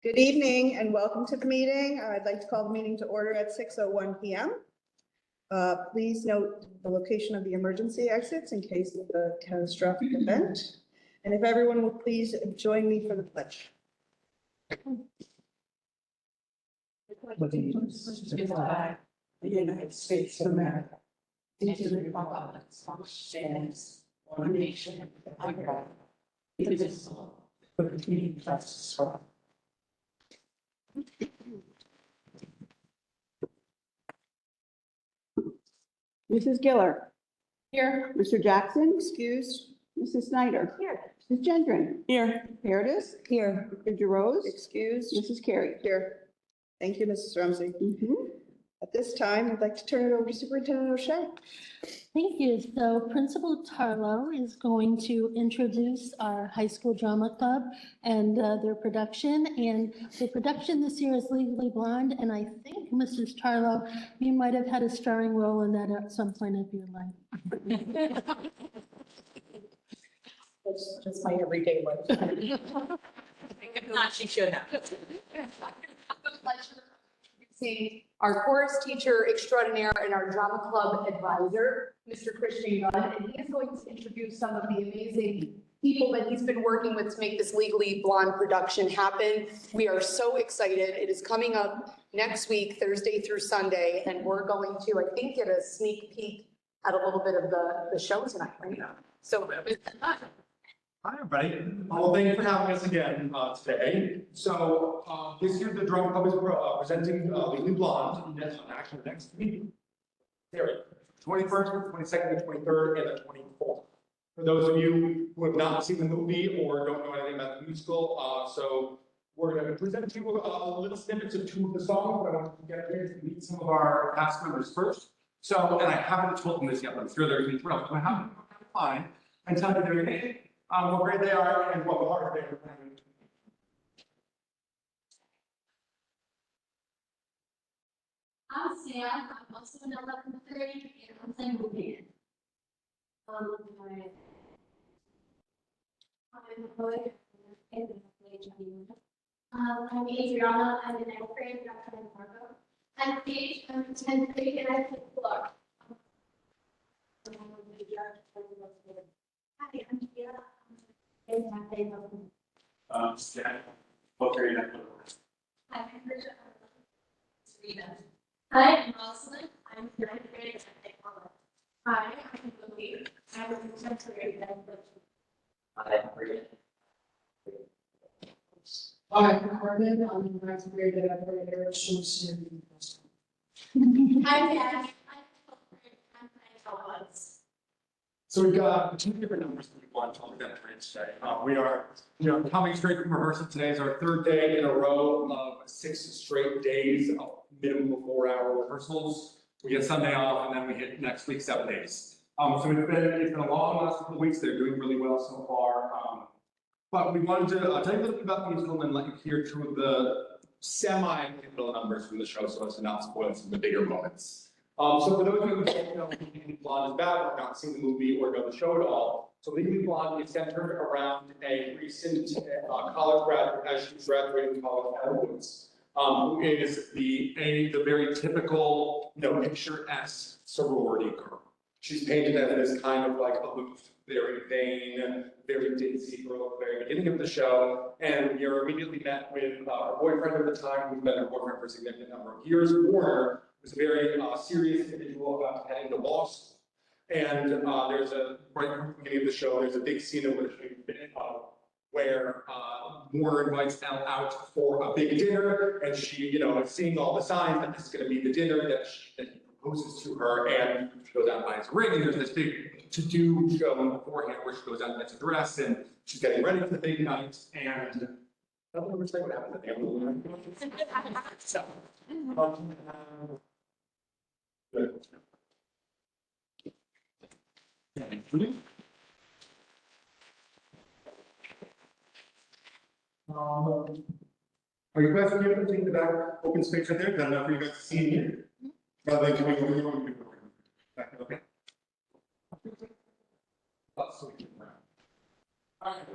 Good evening and welcome to the meeting. I'd like to call the meeting to order at 6:01 p.m. Please note the location of the emergency exits in case of a catastrophic event. And if everyone will please join me for the pledge. The United States of America, and to the republic which stands one nation under God, indivisible, with liberty and justice for all. Mrs. Giller. Here. Mr. Jackson. Excused. Mrs. Snyder. Here. Mrs. Gendron. Here. Paredes. Here. Mr. Gerose. Excused. Mrs. Carey. Here. Thank you, Mrs. Rumsey. Mhm. At this time, I'd like to turn it over to Superintendent O'Shea. Thank you. So Principal Tarlow is going to introduce our high school drama club and their production. And the production this year is Legally Blonde. And I think, Mrs. Tarlow, you might have had a starring role in that at some point of your life. That's my everyday life. Not she should have. Introducing our chorus teacher extraordinaire and our drama club advisor, Mr. Christian Gunn, and he is going to introduce some of the amazing people that he's been working with to make this Legally Blonde production happen. We are so excited. It is coming up next week, Thursday through Sunday, and we're going to, I think, get a sneak peek at a little bit of the show tonight, right? So Hi, everybody. Well, thank you for having us again today. So this year, the Drum Club is presenting Legally Blonde actually next week. There, 21st, 22nd, and 23rd, and the 24th. For those of you who have not seen the movie or don't know anything about the musical, so we're going to present to you little snippets of two of the songs, but I want to get a chance to meet some of our cast members first. So, and I haven't told them this yet, but I'm sure they're going to be thrilled. So I have to find and tell you their name. What grade they are and what part they are playing. I'm Sam. I'm also in 11th grade, and I'm playing the band. I'm Chloe, and I'm Adriana. I'm in 9th grade, and I'm playing Margot. I'm Paige. I'm in 10th grade, and I play Clark. Hi, I'm Kia. Stan, what grade are you? Hi, I'm Rita. Hi, I'm Rosalind. I'm 9th grade. Hi, I'm Louise. I'm in 10th grade. Hi, I'm Rita. Hi, I'm Corbin. I'm in 9th grade and I'm very Hi, Dad. I'm 12th grade. I'm playing Cohoes. So we've got two different numbers that we want to talk about today. We are, coming straight from rehearsal. Today is our third day in a row of 6 straight days of minimum of 4-hour rehearsals. We get Sunday off, and then we hit next week 7 days. So it's been a long last couple of weeks. They're doing really well so far. But we wanted to tell you a little bit about the musical and let you hear two of the semi-pivotal numbers from the show, so as to not spoil some of the bigger moments. So for those of you who don't know what Legally Blonde is about, or not seen the movie or know the show at all, so Legally Blonde is centered around a recent college graduate as she's graduating college out of Woods, who is the very typical, picturesque sorority girl. She's painted as this kind of like aloof, very vain, very ditzy girl at the very beginning of the show, and you're immediately met with her boyfriend at the time, who's been her boyfriend for a significant number of years. Warner was a very serious individual about heading to law school. And there's right from the beginning of the show, there's a big scene in which where Warner invites Elle out for a big dinner, and she, seeing all the signs that this is going to be the dinner that he proposes to her, and she goes out and buys a ring, and there's this big to-do show beforehand where she goes out and gets a dress, and she's getting ready for the big night, and I don't know what happens at the end. So, good. Are you guys able to take the back open space right there? Is that enough for you guys to see here? Rather than coming over here. Okay. So we can, all right.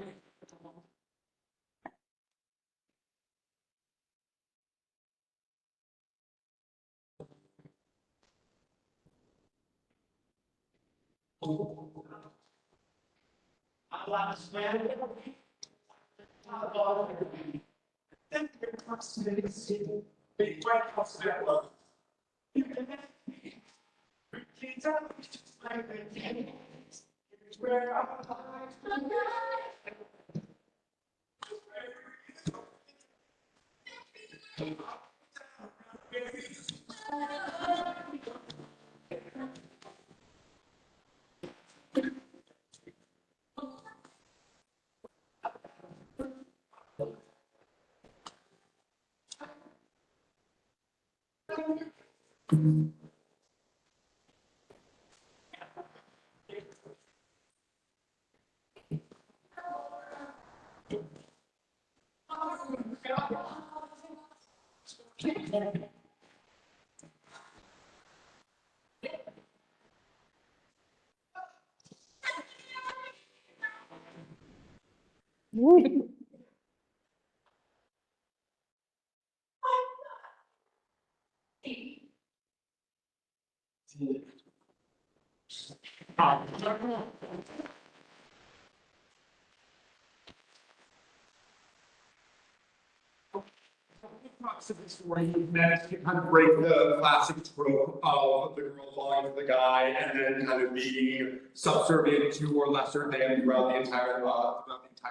Crux of this story is meant to kind of break the classic trope of the girl falling for the guy and then kind of being subservient to or lesser than throughout the entire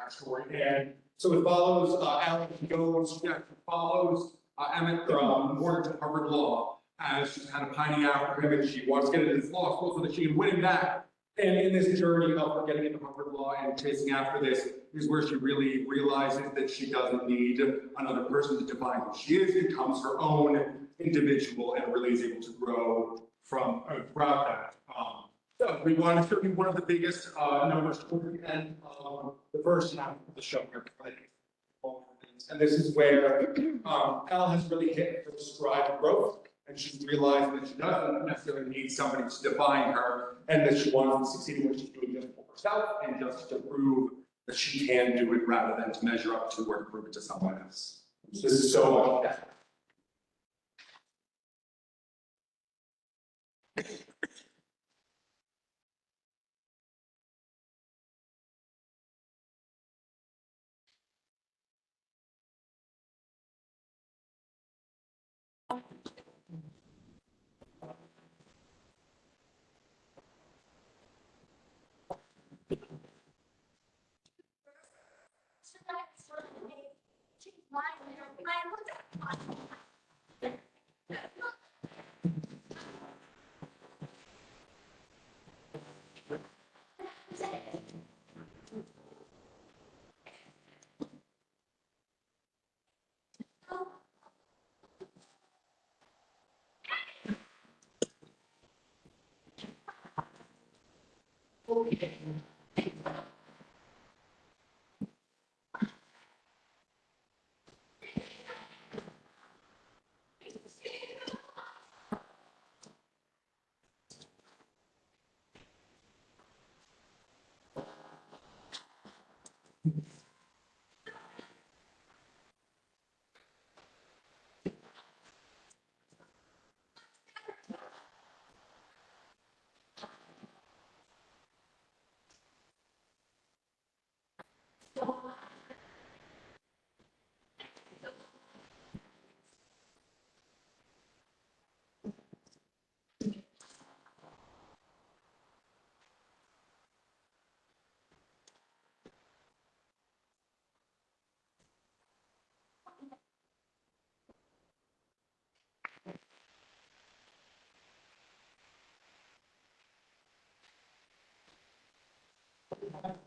story. And so it follows Alex goes, follows Emmett Morgan to Harvard Law as she's kind of pining out for him, and she wants to get into this law school so that she can win him back. And in this journey of her getting into Harvard Law and chasing after this is where she really realizes that she doesn't need another person to define who she is, becomes her own individual, and really is able to grow from throughout that. So we want to show you one of the biggest numbers toward the end of the first half of the show here. And this is where Elle has really hit her stride of growth. And she's realized that she doesn't necessarily need somebody to define her, and that she wants to succeed in what she's doing just for herself and just to prove that she can do it rather than to measure up to or to prove it to someone else. So this is so much better.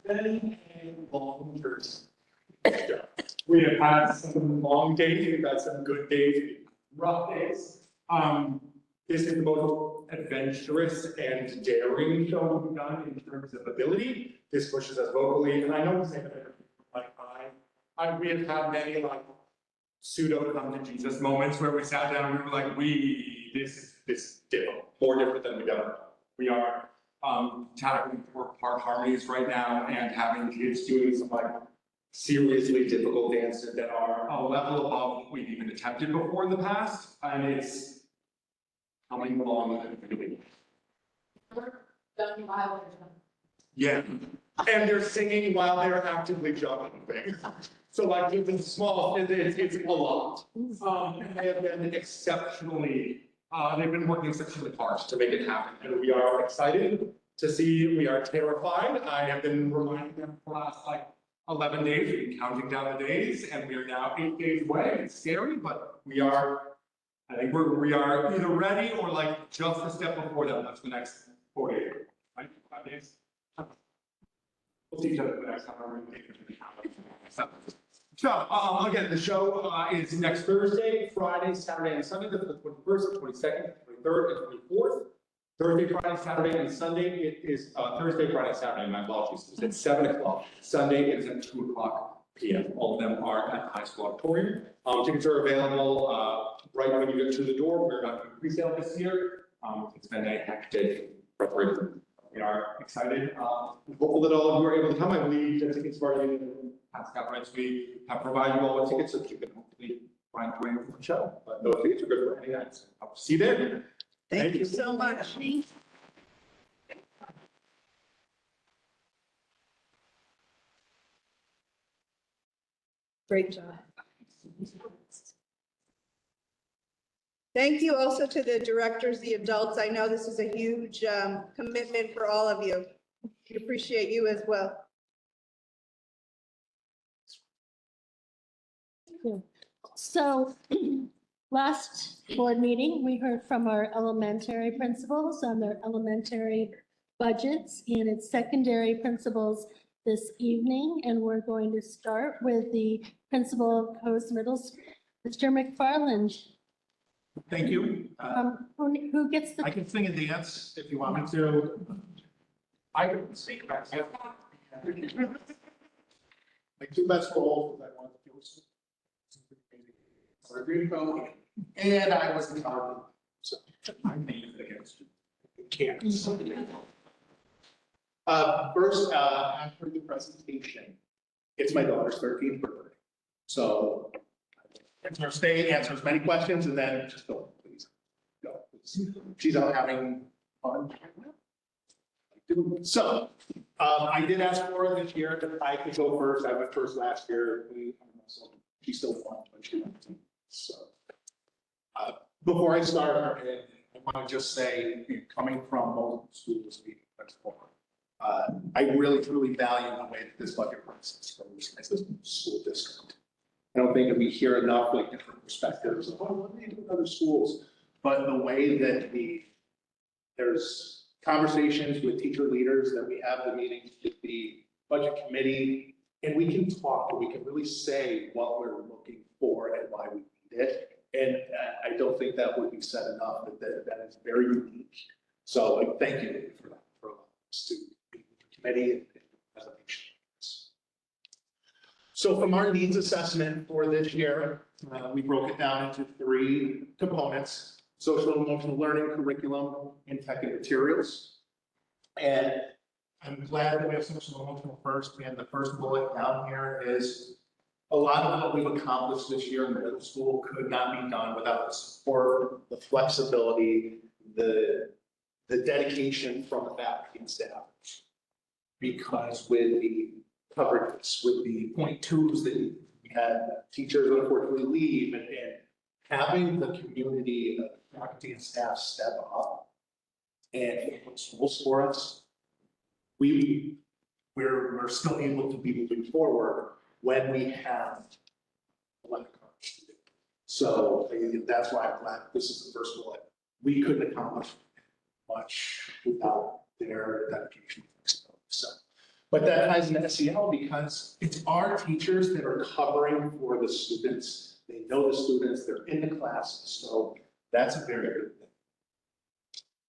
Very long years. We have had some long days, we've had some good days, rough days. This is the most adventurous and daring show we've done in terms of ability. This pushes us vocally, and I know this ain't like we have had many like pseudo come to Jesus moments where we sat down and we were like, this is different, more different than we've ever done. We are tackling 4-part harmonies right now and having kids doing some like seriously difficult dances that are a level above what we've even attempted before in the past, and it's coming along really. Done while they're done. Yeah, and they're singing while they're actively jumping. So like, it's small, it's a lot. They have been exceptionally, they've been working exceptionally hard to make it happen, and we are excited to see, we are terrified. I have been reminding them for the last like 11 days, we've been counting down the days, and we are now 8 days away. It's scary, but we are, I think we are either ready or like just a step before that. That's the next 4 days, right? 5 days. We'll see each other the next time. So, again, the show is next Thursday, Friday, Saturday, and Sunday, the 21st, 22nd, 23rd, and 24th. Thursday, Friday, Saturday, and Sunday, it is Thursday, Friday, Saturday, my apologies. It's at 7 o'clock. Sunday, it is at 2 o'clock p.m. All of them are at the high school auditorium. Tickets are available right when you get to the door. We're not doing pre-sale this year. It's been a hectic preparation. We are excited, hopeful that all of you are able to come. I believe the tickets have already been passed out, right? So we have provided you all with tickets so that you can hopefully find your way for the show. But those tickets are good for any night. I'll see you there. Thank you so much. Great job. Thank you also to the directors, the adults. I know this is a huge commitment for all of you. We appreciate you as well. So last board meeting, we heard from our elementary principals on their elementary budgets and its secondary principals this evening. And we're going to start with the principal of Cohoes Middle School, Mr. McFarland. Thank you. Who gets the? I can sing and dance if you want me to. I can speak back. My two best roles was I wanted to do for a green phone, and I was the target. So I made it against you. Can't. First, after the presentation, it's my daughter's 13th birthday. So stay, answer as many questions, and then just go, please. Go. She's out having fun. So, I did ask Laura this year that I could go first. I went first last year. She's still fun, but she went. So, before I start, I want to just say, coming from multiple schools, I really truly value the way that this budget process goes as a school district. I don't think that we hear enough like different perspectives of what do they do with other schools, but the way that there's conversations with teacher leaders, that we have the meetings with the budget committee, and we can talk, we can really say what we're looking for and why we need it. And I don't think that would be said enough, that is very unique. So thank you for that, for us to be the committee and presentation. So from our needs assessment for this year, we broke it down into 3 components: social and emotional learning, curriculum, and tech and materials. And I'm glad that we have social and emotional first. And the first bullet down here is a lot of what we've accomplished this year in the middle school could not be done without the support, the flexibility, the dedication from the faculty and staff. Because with the coverage, with the 0.2s that we had teachers unfortunately leave, and having the community, faculty and staff step up and put schools for us, we're still able to be moving forward when we have a lot of coverage to do. So that's why I'm glad this is the first bullet. We couldn't accomplish much without their dedication. So, but that ties into SEL because it's our teachers that are covering for the students. They know the students, they're in the class, so that's a very good thing.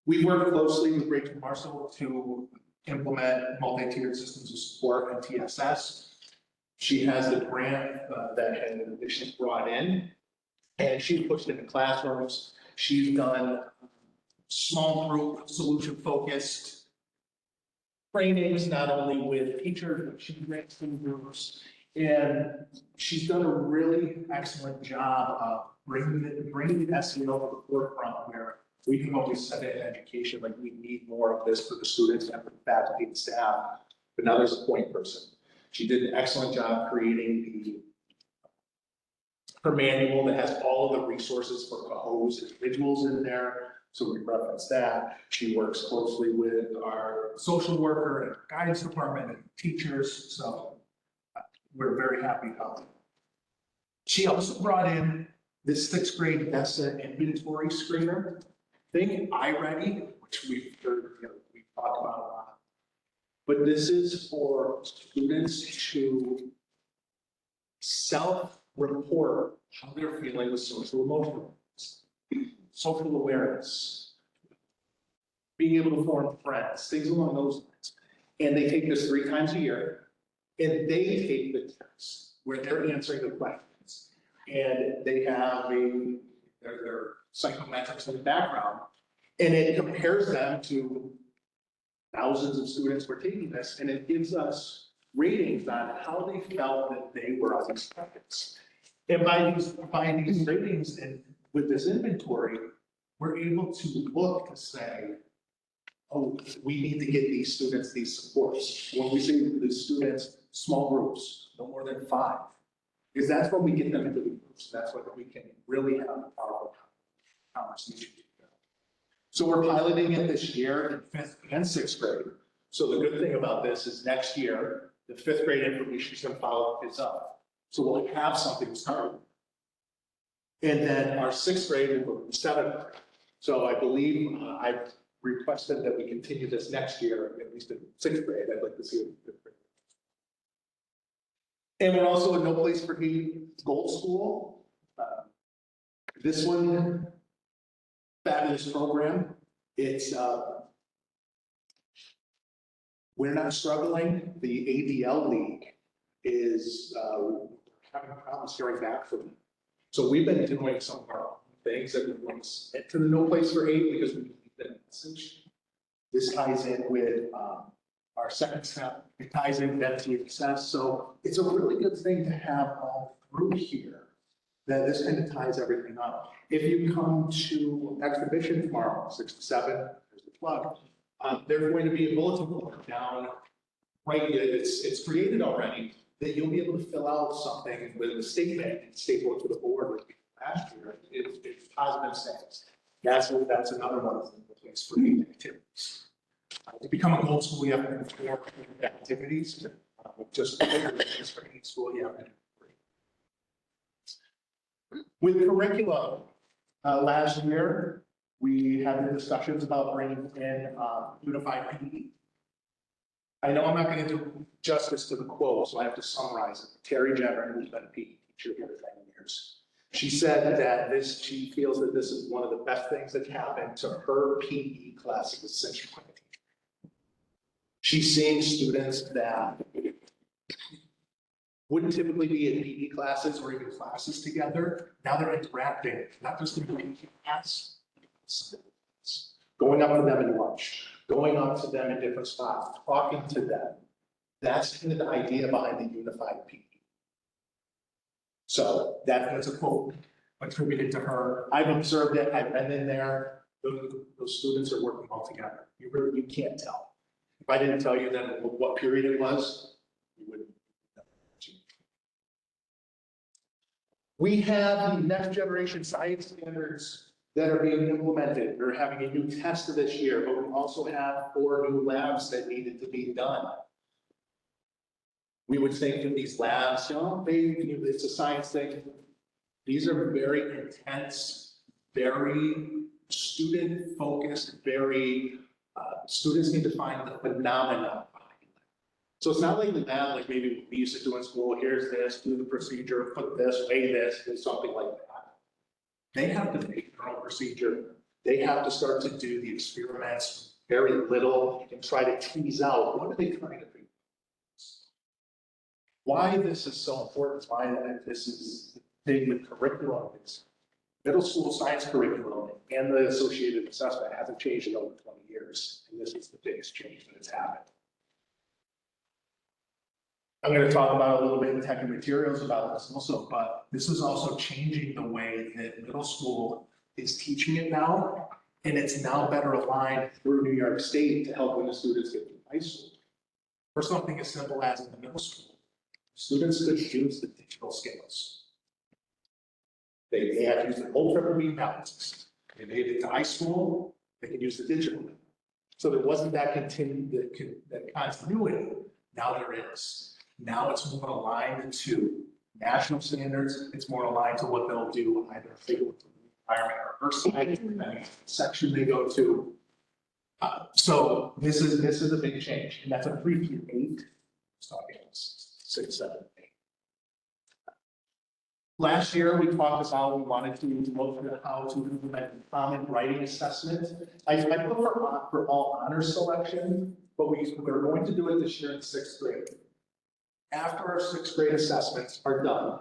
We work closely with Rachel Marshall to implement multi-tiered systems of support and TSS. She has the grant that she's brought in, and she's pushed into classrooms. She's done small group, solution-focused trainings, not only with teachers, but she grants in groups. And she's done a really excellent job of bringing the SEL to the forefront, where We can always said it in education, like we need more of this for the students and for the faculty and staff, but now there's a point person. She did an excellent job creating her manual that has all of the resources for Cohoes individuals in there. So we reference that. She works closely with our social worker and guidance department and teachers. So we're very happy about it. She also brought in this 6th grade ESSA inventory screener. Think iReady, which we've heard, we've talked about a lot. But this is for students to self-report how they're feeling with social emotional, social awareness, being able to form friends, things along those lines. And they take this 3 times a year, and they take the test where they're answering the questions. And they have their psychometrics in the background, and it compares them to thousands of students who are taking this, and it gives us ratings on how they felt that they were on these topics. And by these ratings and with this inventory, we're able to look to say, oh, we need to get these students these supports. When we say to the students, small groups, no more than 5, because that's when we get them into the groups. That's when we can really have a powerful conversation. So we're piloting it this year in 5th and 6th grade. So the good thing about this is next year, the 5th grade information is going to follow kids up. So we'll have something to start with. And then our 6th grade will go to 7th grade. So I believe I've requested that we continue this next year, at least in 6th grade. I'd like to see it in 5th grade. And we're also a No Place for Hate Gold School. This one, fabulous program. It's we're not struggling. The ADL League is having problems hearing back from them. So we've been doing some of our own things that we want to submit to the No Place for Hate because we believe that message. This ties in with our second step. It ties in with FT success. So it's a really good thing to have all through here. That this kind of ties everything up. If you come to exhibition tomorrow, 6 to 7, there's the plug. There's going to be a bulletin board down right. It's created already that you'll be able to fill out something with a statement and staple it to the board like we did last year. It's positive things. That's another one of the place for activities. To become a gold school, you have to do 4 activities. Just for each school, you have to do 3. With curriculum, last year, we had the discussions about bringing in unified PE. I know I'm not going to do justice to the quote, so I have to summarize it. Terry Jenner, who's been a PE teacher here for 10 years, she said that she feels that this is one of the best things that happened to her PE classes since she became a teacher. She's seeing students that wouldn't typically be in PE classes or even classes together. Now they're interacting, not just in PE class, going up to them in lunch, going up to them in different spots, talking to them. That's kind of the idea behind the unified PE. So that's a quote attributed to her. I've observed it, I've been in there. Those students are working well together. You can't tell. If I didn't tell you then what period it was, you wouldn't. We have the next generation science standards that are being implemented. We're having a new test this year, but we also have 4 new labs that needed to be done. We would think that these labs, it's a science thing. These are very intense, very student focused, very, students need to find the phenomena. So it's not like the lab, like maybe we used to do in school, here's this, do the procedure, put this, weigh this, do something like that. They have to make their own procedure. They have to start to do the experiments very little and try to tease out, what are they trying to do? Why this is so important, why this is big with curriculum is middle school science curriculum and the associated assessment hasn't changed in over 20 years. And this is the biggest change that has happened. I'm going to talk about a little bit of tech and materials about this also, but this is also changing the way that middle school is teaching it now. And it's now better aligned through New York State to help when the students get to high school. For something as simple as in the middle school, students could use the digital scales. They have to use the old triple beam balance system. They made it to high school, they can use the digital. So there wasn't that that continuity. Now there is. Now it's more aligned to national standards. It's more aligned to what they'll do either if they go to the environment or side, depending on the section they go to. So this is a big change, and that's a 3 through 8. Starting 6, 7, 8. Last year, we talked about we wanted to look at how to implement common writing assessment. I put for all honor selection, but we're going to do it this year in 6th grade. After our 6th grade assessments are done,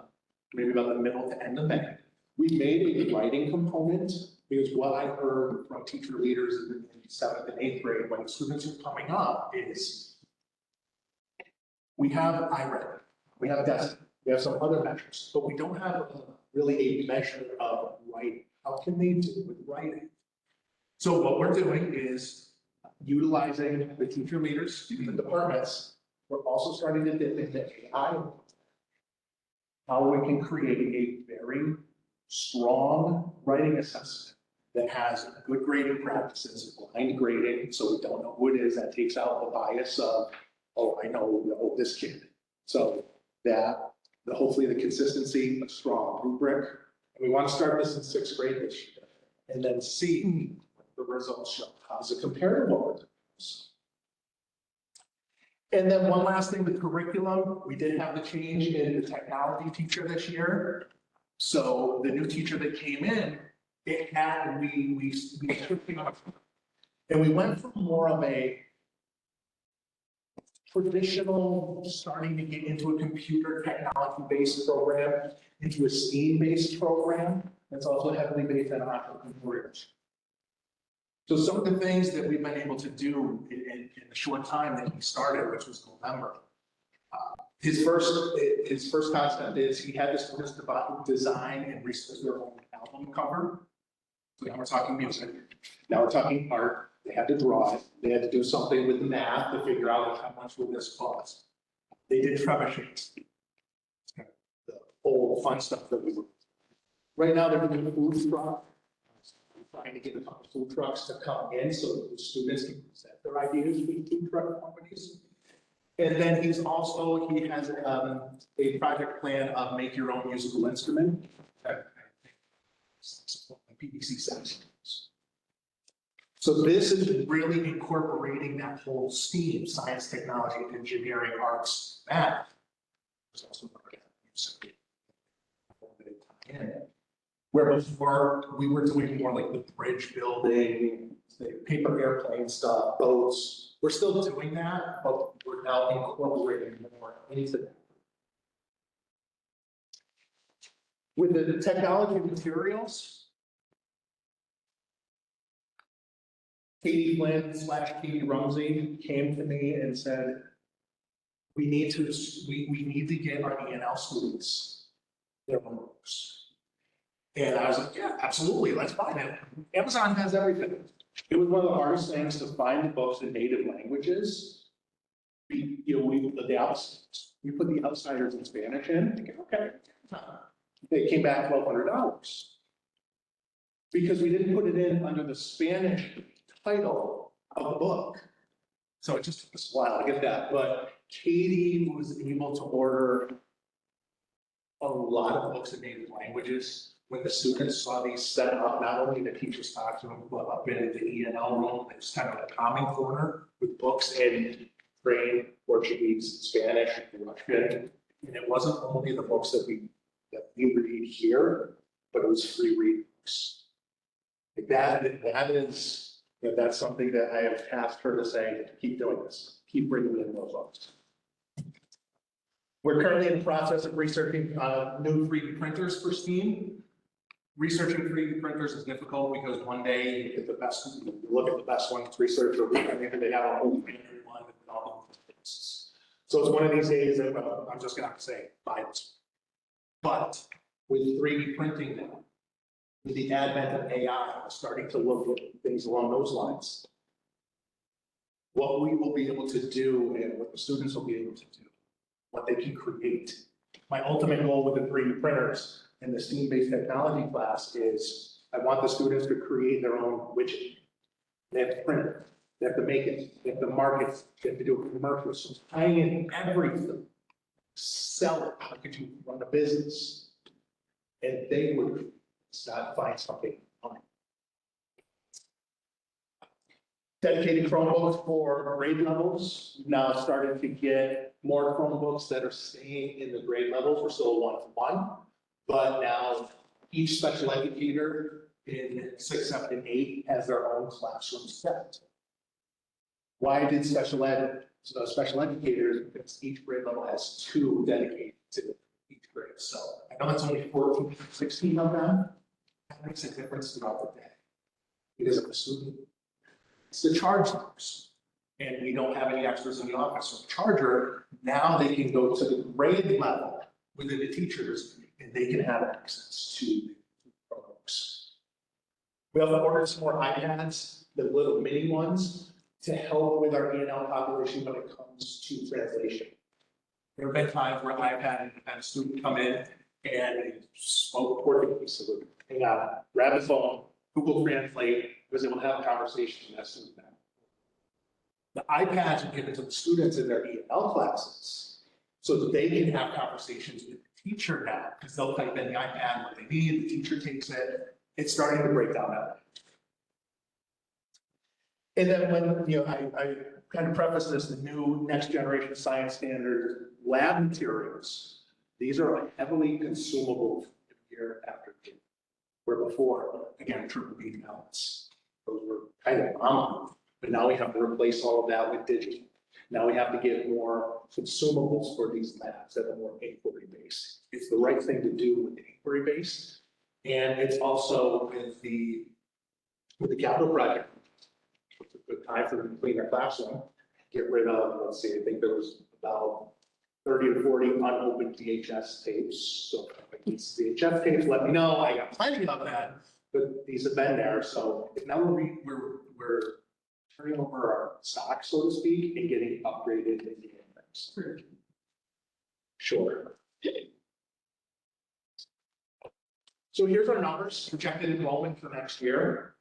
maybe about the middle to end of May, we made a writing component because what I heard from teacher leaders in 7th and 8th grade when students are coming up is we have iRead, we have DESI, we have some other measures, but we don't have really a measure of writing. How can they do with writing? So what we're doing is utilizing the teacher leaders in the departments. We're also starting to dip into AI. How we can create a very strong writing assessment that has good grading practices, blind grading, so we don't know who it is. That takes out the bias of, oh, I know this kid. So that, hopefully the consistency, a strong rubric. And we want to start this in 6th grade this year and then see what the results show. How does it compare to what we're doing? And then one last thing, the curriculum, we did have the change in the technology teacher this year. So the new teacher that came in, it had, and we went from more of a traditional, starting to get into a computer technology-based program, into a STEAM-based program that's also heavily based on entrepreneurship. So some of the things that we've been able to do in the short time that he started, which was November, his first concept is he had the students design and research their own album cover. So now we're talking music. Now we're talking art. They had to draw it. They had to do something with math to figure out how much would this cost. They did trebuchets. The old fun stuff that we were. Right now they're doing a food truck. Trying to get a couple food trucks to come in so that the students can present their ideas with food truck companies. And then he has a project plan of make your own musical instrument. PVC sections. So this is really incorporating that whole STEAM, science, technology, engineering, arts, math. There's also where before we were doing more like the bridge building, the paper airplane stuff, boats. We're still doing that, but we're now incorporating more into that. With the technology materials, Katie Flynn / Katie Rumsey came to me and said, we need to get our E&L students their own books. And I was like, yeah, absolutely, let's buy them. Amazon has everything. It was one of the hardest things to find books in native languages. We put the Outsiders in Spanish in, thinking, okay. They came back $1,200. Because we didn't put it in under the Spanish title of the book. So it just took us a while to get that, but Katie was able to order a lot of books in native languages. When the students saw these set up, not only the teachers talked to them, but up in the E&L room, there's kind of a calming corner with books in Ukrainian, Portuguese, Spanish, Russian. And it wasn't only the books that we read here, but it was free read books. Like that is, that's something that I have tasked her to say, keep doing this, keep bringing in more books. We're currently in the process of researching new 3D printers for STEAM. Researching 3D printers is difficult because one day you get the best, you look at the best one, it's research, or they have a whole standard one with all the things. So it's one of these days that I'm just gonna have to say, buy this. But with 3D printing now, with the advent of AI, starting to look at things along those lines. What we will be able to do and what the students will be able to do, what they can create. My ultimate goal with the 3D printers in the STEAM-based technology class is I want the students to create their own widget. They have to print it, they have to make it, they have to market it, they have to do a commercial, so tying in everything, sell it, how could you run a business? And they would start find something on it. Dedicated Chromebooks for grade levels. We've now started to get more Chromebooks that are staying in the grade levels. We're still one-to-one, but now each special educator in 6, 7, and 8 has their own classroom set. Why did special educators? Because each grade level has 2 dedicated to each grade. So I know it's only 14, 16 of them. That makes a difference throughout the day. Because if a student, it's the charge numbers. And we don't have any extras in the office. So charger, now they can go to the grade level within the teachers and they can have access to the Chromebooks. We also ordered some more iPads, the little mini ones, to help with our E&L population when it comes to translation. There have been times where I've had a student come in and they spoke Portuguese, so they hang out, grab the phone, Google Translate, was able to have a conversation with that student. The iPads are given to the students in their E&L classes so that they can have conversations with the teacher now, because they'll type in the iPad what they need, the teacher takes it. It's starting to break down that way. And then when, I kind of preface this, the new next generation science standard lab materials, these are like heavily consumable year after year. Where before, again, triple beam balance, those were kind of common, but now we have to replace all of that with digital. Now we have to get more consumables for these labs that are more inquiry based. It's the right thing to do with the inquiry based, and it's also with the capital project. It's a good time for them to clean their classroom, get rid of, let's see, I think there was about 30 to 40 unopened VHS tapes. So if these VHS tapes, let me know. I got plenty of that, but these have been there. So now we're turning over our stock, so to speak, and getting upgraded and getting things. Sure. So here's our numbers, projected enrollment for next year.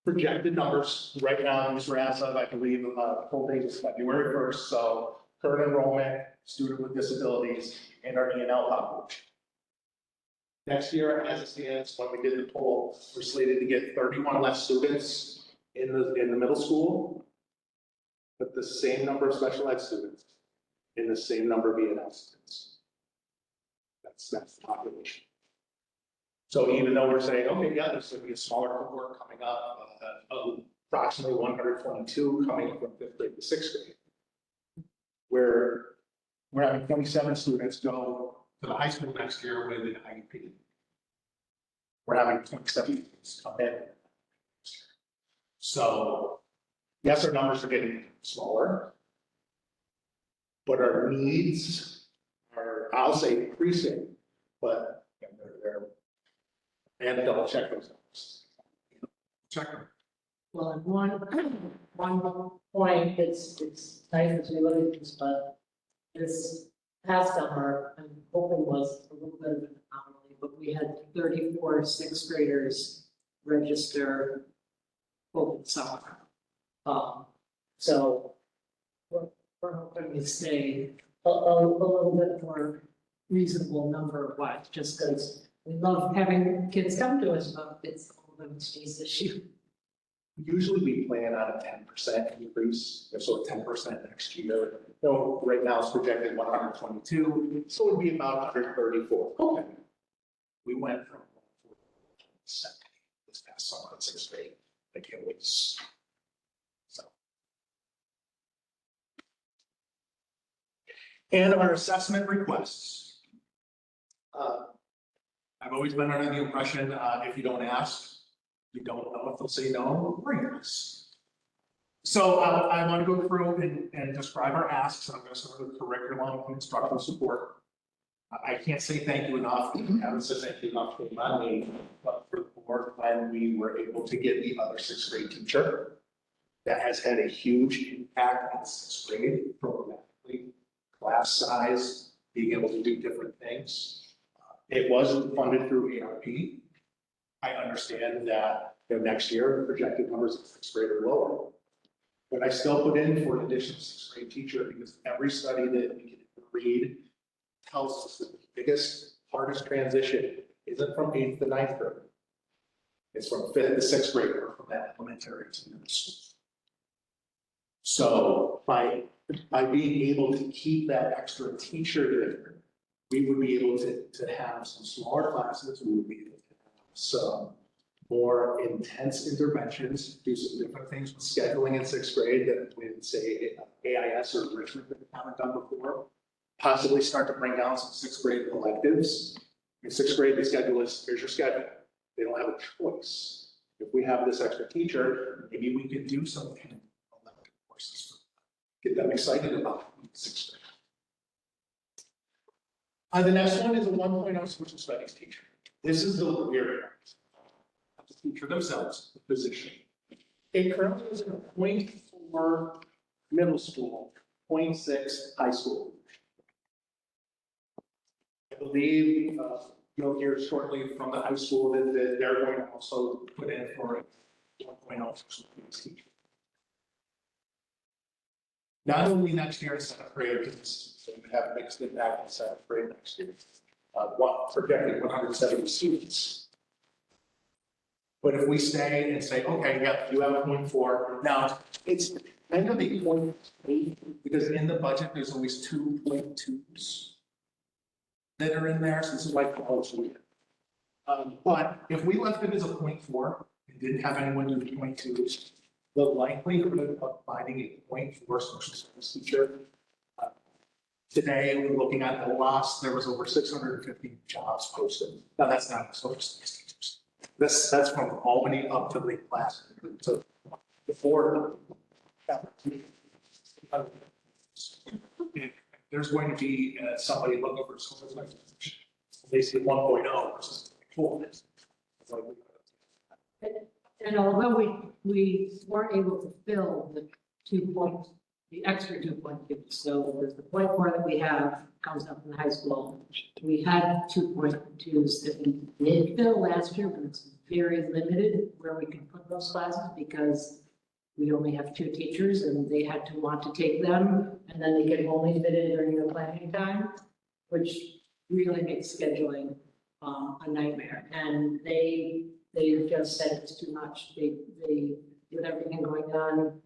Projected numbers right now, these were as of, I believe, full date is February 1st. So current enrollment, student with disabilities, and our E&L population. Next year, as it stands, when we did the poll, we're slated to get 31 less students in the middle school, but the same number of special ed students in the same number of E&L students. That's the population. So even though we're saying, okay, yeah, there's going to be a smaller cohort coming up, approximately 122 coming from 5th grade to 6th grade, where we're having 27 students go to the high school next year with an IEP. We're having 27 students come in. So yes, our numbers are getting smaller, but our needs are, I'll say, increasing, but they're and double check those numbers. Check them. Well, and one point, it's nice as we look at this, but this past summer, I'm hoping was a little bit of an anomaly, but we had 34 6th graders register open summer. So we're hoping to stay a little bit more reasonable number-wise, just because we love having kids come to us, but it's a living space issue. Usually we plan on a 10% increase, so 10% next year. So right now it's projected 122, so it would be about 134. Okay. We went from 70 this past summer in 6th grade. I can't wait. So. And our assessment requests. I've always been under the impression, if you don't ask, you don't know if they'll say no or yes. So I want to go through and describe our asks. I'm going to start with curriculum and instructional support. I can't say thank you enough, I haven't said thank you enough to my name, but for the board, when we were able to get the other sixth grade teacher, that has had a huge impact on sixth grade programmatically, class size, being able to do different things. It wasn't funded through ARP. I understand that next year, the projected numbers of sixth grade are lower. But I still put in for an additional sixth grade teacher because every study that we can read tells us that the biggest, hardest transition isn't from 8th to 9th grade. It's from 5th to 6th grade, or from that elementary to middle school. So by being able to keep that extra teacher there, we would be able to have some smaller classes, we would be able to have some more intense interventions, do some different things with scheduling in sixth grade that with, say, AIS or enrichment that we haven't done before. Possibly start to bring down some sixth grade electives. In sixth grade, the schedule is, here's your schedule. They don't have a choice. If we have this extra teacher, maybe we could do some kind of elective courses. Get them excited about sixth grade. The next one is a 1.0 social studies teacher. This is the weird part. The teacher themselves, the position. It currently is a 0.4 middle school, 0.6 high school. I believe you'll hear shortly from the high school that they're going to also put in for a 1.0 teacher. Not only next year in seventh grade, because we have a mixed impact in seventh grade next year, projected 170 students. But if we stay and say, okay, yeah, you have a 0.4, now it's kind of a 0.8, because in the budget, there's always 2 0.2s that are in there, so this is like college week. But if we left it as a 0.4 and didn't have anyone do 0.2s, the likelihood of finding a 0.4 social studies teacher, today, we're looking at the loss, there was over 650 jobs posted. Now, that's not social studies teachers. That's from Albany up to Lake Placid. So before there's going to be somebody looking for social studies. They see 1.0 versus 4. And although we weren't able to fill the extra 2.2, so there's the 0.4 that we have comes up in high school. We had 2.2s that we did fill last year, but it's very limited where we can put those classes because we only have 2 teachers and they had to want to take them, and then they can only fit in during the planning time, which really makes scheduling a nightmare. And they just said it's too much. They with everything going on,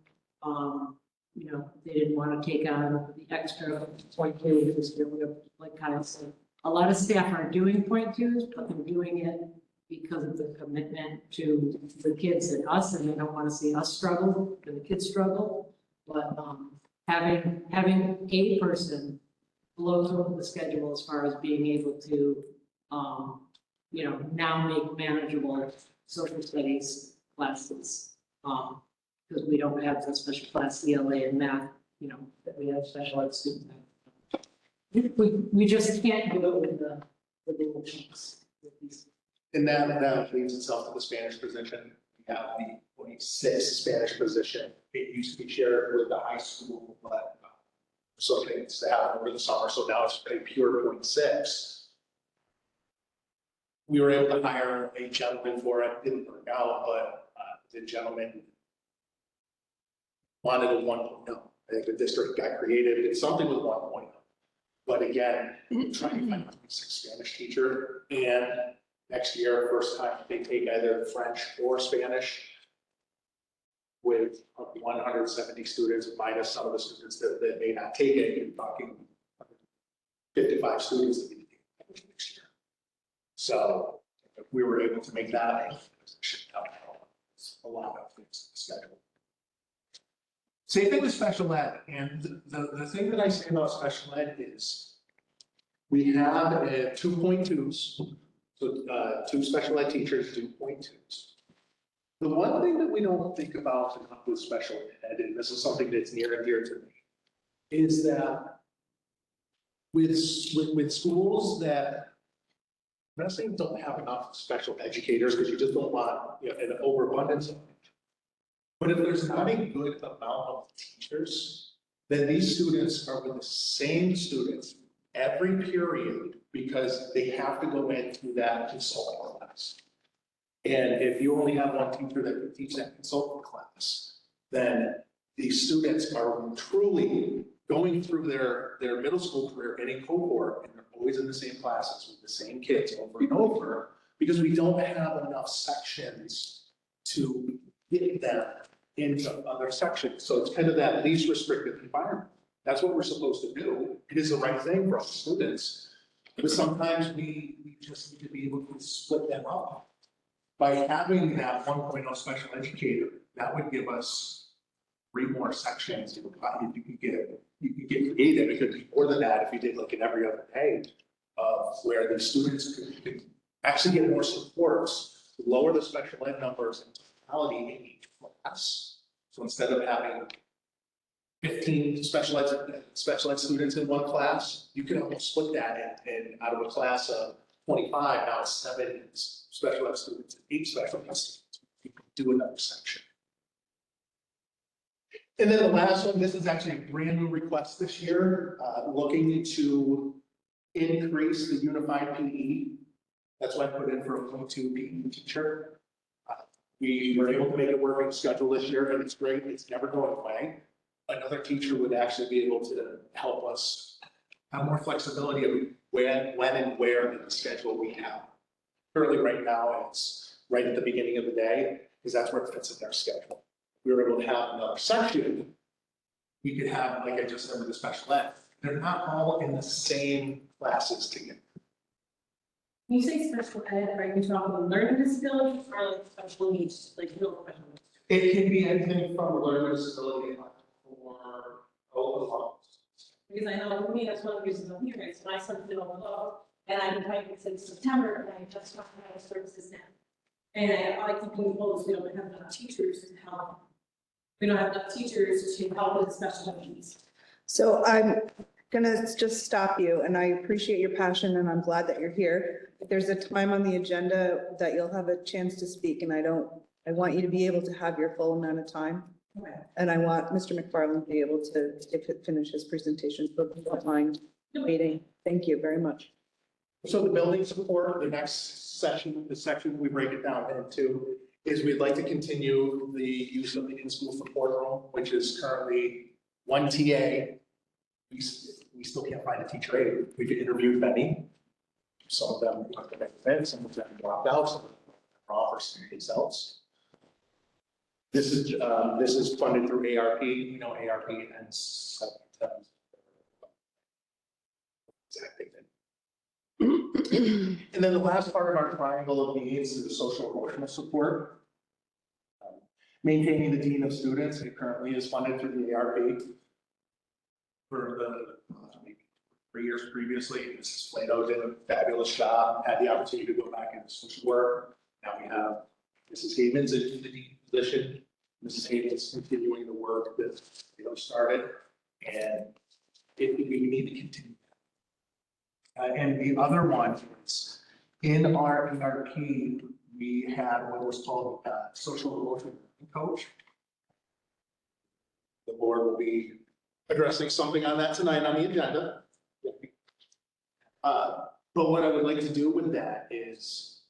they didn't want to take on the extra 0.2 because we have, like Kyle said, a lot of staff aren't doing 0.2s, but they're doing it because of the commitment to the kids and us, and they don't want to see us struggle and the kids struggle. But having a person blows over the schedule as far as being able to, now make manageable social studies classes. Because we don't have the special class CLA and math, that we have special ed students. We just can't do it with the little chunks. And that leads itself to the Spanish position. We have the 0.6 Spanish position. It used to be shared with the high school, but so things that happened over the summer. So now it's a pure 0.6. We were able to hire a gentleman for it. Didn't work out, but the gentleman wanted a 1.0. I think the district got creative, did something with 1.0. But again, trying to find a 0.6 Spanish teacher, and next year, first time they take either French or Spanish with 170 students minus some of the students that may not take it. You're talking 55 students that we take next year. So if we were able to make that a lot of things to schedule. Same thing with special ed. And the thing that I say about special ed is we have 2.2s. So 2 special ed teachers do 0.2s. The one thing that we don't think about enough with special ed, and this is something that's near and dear to me, is that with schools that, I'm not saying don't have enough special educators, because you just don't want, you know, an overabundance of them. But if there's not a good amount of teachers, then these students are with the same students every period because they have to go into that consulting class. And if you only have one teacher that can teach that consulting class, then these students are truly going through their middle school career in a cohort, and they're always in the same classes with the same kids over and over, because we don't have enough sections to get them into other sections. So it's kind of that least restrictive environment. That's what we're supposed to do. It is the right thing for all students. But sometimes we just need to be able to split them up. By having that 1.0 special educator, that would give us 3 more sections. You could get creative. It could be more than that if you did like an every other day of where the students could actually get more supports, lower the special ed numbers in totality in each class. So instead of having 15 special ed students in one class, you can almost split that and out of a class of 25, now it's 7 special ed students, 8 special ed students. You can do another section. And then the last one, this is actually a brand new request this year, looking to increase the unified PE. That's why I put in for a go-to PE teacher. We were able to make it work in the schedule this year, and it's great. It's never going away. Another teacher would actually be able to help us have more flexibility of when and where in the schedule we have. Currently, right now, it's right at the beginning of the day, because that's where it fits in their schedule. We were able to have another section. We could have, like I just said with the special ed, they're not all in the same classes together. When you say special ed, are you talking about learning disabilities or like special needs, like real special needs? It can be anything from a learning disability or overload. Because I know for me, that's one of the reasons I'm here, is my son's been overloaded, and I've been fighting since September, and I just got my services now. And I like to be told we don't have enough teachers to help. We don't have enough teachers to help with special needs. So I'm gonna just stop you, and I appreciate your passion, and I'm glad that you're here. There's a time on the agenda that you'll have a chance to speak, and I want you to be able to have your full amount of time. Okay. And I want Mr. McFarland to be able to finish his presentation, so if you don't mind waiting. Thank you very much. So the building support, the next session, the section we break it down into is we'd like to continue the use of the in-school support room, which is currently 1 TA. We still can't find a teacher aide. We've interviewed many. Some of them have to make offense, some of them dropped out, some of them are off for else. This is funded through ARP. You know, ARP ends September. Exactly. And then the last part of our triangle of needs is the social emotional support. Maintaining the dean of students, it currently is funded through the ARP. For the maybe 3 years previously, Mrs. Plato did a fabulous job, had the opportunity to go back into social work. Now we have Mrs. Havens in the dean position. Mrs. Havens continuing the work that started, and we need to continue. And the other one is in our ERP, we had what was called social emotional coach. The board will be addressing something on that tonight on the agenda. But what I would like to do with that is